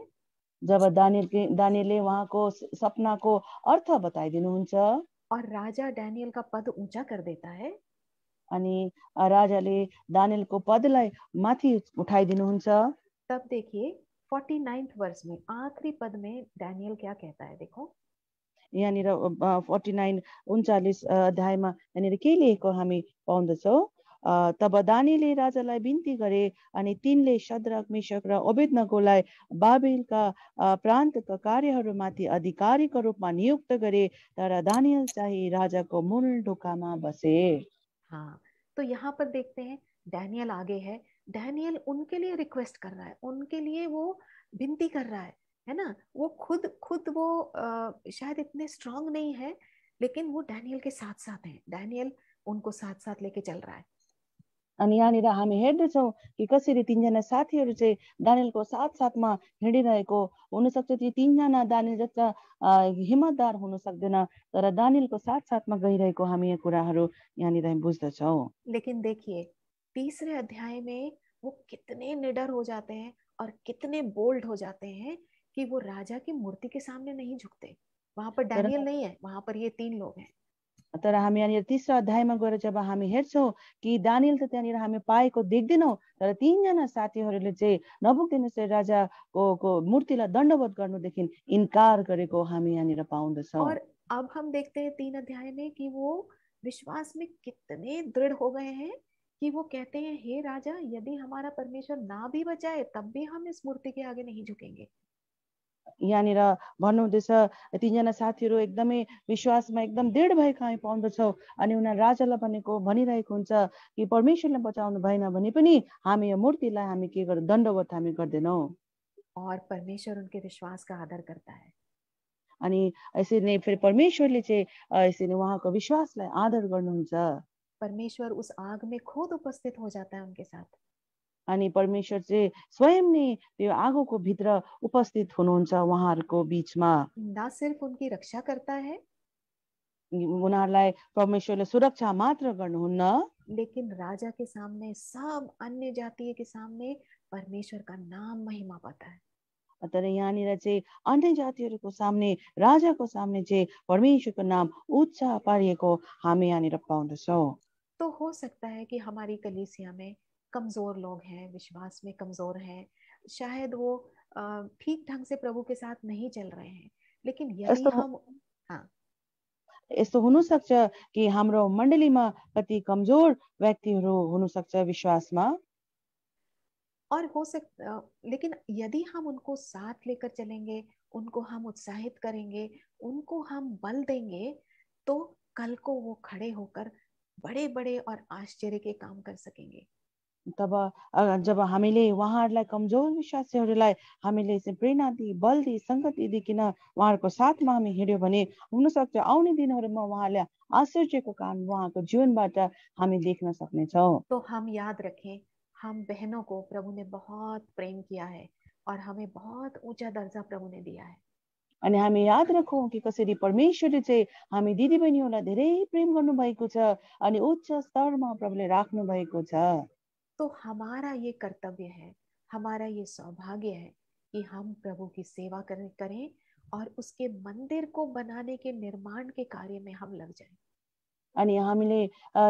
जब दानियलले उहाँको सपनाको अर्थ बताइदिनुहुन्छ और राजा डैनियल का पद ऊंचा कर देता है, अनि राजाले दानियलको पदलाई माथि उठाइदिनुहुन्छ। तब देखिए 49th वर्ष में आखिरी पद में डैनियल क्या कहता है, देखो। यहाँनिर 49 39 अध्यायमा यहाँनिर के लेखेको हामी पाउँदछौँ। तब दानियलले राजालाई बिन्ती गरे अनि तिनले शद्रक मेशक र अबेदनगोलाई बाबेलका प्रान्तका कार्यहरूमाथि अधिकारीको रूपमा नियुक्त गरे तर दानियल चाहिँ राजाको मूल ढोकामा बसे। हाँ, तो यहाँ पर देखते हैं डैनियल आगे है। डैनियल उनके लिए रिक्वेस्ट कर रहा है, उनके लिए वो विनती कर रहा है ना। वो खुद वो शायद इतने स्ट्रांग नहीं है, लेकिन वो डैनियल के साथ साथ है। डैनियल उनको साथ साथ लेके चल रहा है। अनि यहाँनिर हामी हेर्दछौँ कि कसरी तीनजना साथीहरू चाहिँ दानियलको साथ साथमा हिँडिरहेको हुनसक्छ। ती तीनजना दानियल जस्ता हिम्मतदार हुन सक्दैन, तर दानियलको साथ साथमा गइरहेको हामी यो कुराहरू यहाँनिर हामी बुझ्दछौँ। लेकिन देखिए तीसरे अध्याय में वो कितने निडर हो जाते हैं और कितने बोल्ड हो जाते हैं कि वो राजा की मूर्ति के सामने नहीं झुकते। वहां पर डैनियल नहीं है, वहां पर ये तीन लोग हैं। तर हामी यहाँनिर तेस्रो अध्यायमा गएर जब हामी हेर्छौँ कि दानियल त त्यहाँनिर हामी पाएको देख्दैनौँ, तर तीनजना साथीहरूले चाहिँ नबुकदनेस्सर राजाको मूर्तिलाई दण्डवत गर्नुदेखि इन्कार गरेको हामी यहाँनिर पाउँदछौँ। और अब हम देखते हैं 3 अध्याय में कि वो विश्वास में कितने दृढ़ हो गए हैं कि वो कहते हैं, हे राजा, यदि हमारा परमेश्वर ना भी बचाए तब भी हम इस मूर्ति के आगे नहीं झुकेंगे। यहाँनिर भन्नुहुँदैछ तीनजना साथीहरू एकदमै विश्वासमा एकदम दृढ भएको हामी पाउँदछौँ। अनि उनीहरू राजालाई भनिरहेको हुन्छ कि परमेश्वरले बचाउनु भएन भने पनि हामी यो मूर्तिलाई हामी के गर्दैनौँ, दण्डवत हामी गर्दैनौँ। और परमेश्वर उनके विश्वास का आदर करता है। अनि यसरी नै फेरि परमेश्वरले चाहिँ यसरी नै उहाँको विश्वासलाई आदर गर्नुहुन्छ। परमेश्वर उस आग में खुद उपस्थित हो जाता है उनके साथ। अनि परमेश्वर चाहिँ स्वयं नै त्यो आगोको भित्र उपस्थित हुनुहुन्छ उहाँहरूको बीचमा। ना सिर्फ उनकी रक्षा करता है, उनीहरूलाई परमेश्वरले सुरक्षा मात्र गर्नुहुन्न, लेकिन राजा के सामने, सब अन्य जातीय के सामने परमेश्वर का नाम महिमा पाता है। तर यहाँनिर चाहिँ अन्य जातिहरूको सामने, राजाको सामने चाहिँ परमेश्वरको नाम उच्च पारिएको हामी यहाँनिर पाउँदछौँ। तो हो सकता है कि हमारी कलीसिया में कमजोर लोग हैं, विश्वास में कमजोर हैं, शायद वो ठीक ढंग से प्रभु के साथ नहीं चल रहे हैं, लेकिन यदि हम यस्तो हुनसक्छ कि हाम्रो मण्डलीमा कति कमजोर व्यक्तिहरू हुनसक्छ विश्वासमा। और हो सकता, लेकिन यदि हम उनको साथ लेकर चलेंगे, उनको हम उत्साहित करेंगे, उनको हम बल देंगे, तो कल को वो खड़े होकर बड़े बड़े और आश्चर्य के काम कर सकेंगे। तब जब हामीले उहाँहरूलाई कमजोर विश्वासीहरूलाई हामीले चाहिँ प्रेरणा दिई, बल दिई, संगति दिइकन उहाँहरूको साथमा हामी हिँड्यो भने हुनसक्छ आउने दिनहरूमा उहाँले आश्चर्यको काम उहाँको जीवनबाट हामी देख्न सक्नेछौँ। तो हम याद रखें, हम बहनों को प्रभु ने बहुत प्रेम किया है और हमें बहुत ऊंचा दर्जा प्रभु ने दिया है। अनि हामी याद रखौँ कि कसरी परमेश्वरले चाहिँ हामी दिदीबहिनीहरूलाई धेरै प्रेम गर्नुभएको छ अनि उच्च स्तरमा प्रभुले राख्नु भएको छ। तो हमारा ये कर्तव्य है, हमारा ये सौभाग्य है कि हम प्रभु की सेवा करें और उसके मंदिर को बनाने के निर्माण के कार्य में हम लग जाएं। अनि हामीले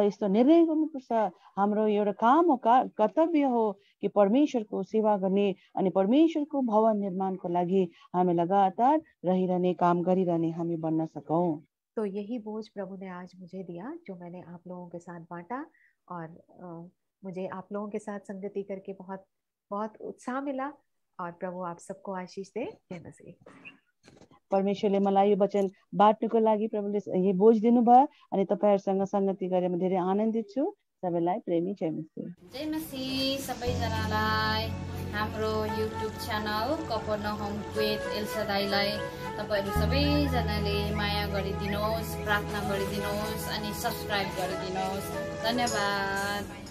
यस्तो निर्णय गर्नुपर्छ, हाम्रो एउटा काम हो, कर्तव्य हो कि परमेश्वरको सेवा गर्ने अनि परमेश्वरको भवन निर्माणको लागि हामी लगातार रहिरहने, काम गरिरहने हामी बन्न सकौँ। तो यही बोझ प्रभु ने आज मुझे दिया, जो मैंने आप लोगों के साथ बांटा, और मुझे आप लोगों के साथ संगति करके बहुत बहुत उत्साह मिला। और प्रभु आप सबको आशीष दे। जय मसीह। परमेश्वरले मलाई यो वचन बाँड्नुको लागि प्रभुले यो बोझ दिनुभयो अनि तपाईहरुसँग संगति गरेर म धेरै आनन्दित छु। सबैलाई प्रेमी जय मसीह। जय मसीह सबैजनालाई। हाम्रो युट्युब च्यानल कफरनहुम विथ एल्सादाईलाई तपाईहरु सबैजनाले माया गरिदिनुहोस्, प्रार्थना गरिदिनुहोस् अनि सब्स्क्राइब गरिदिनुहोस्। धन्यवाद।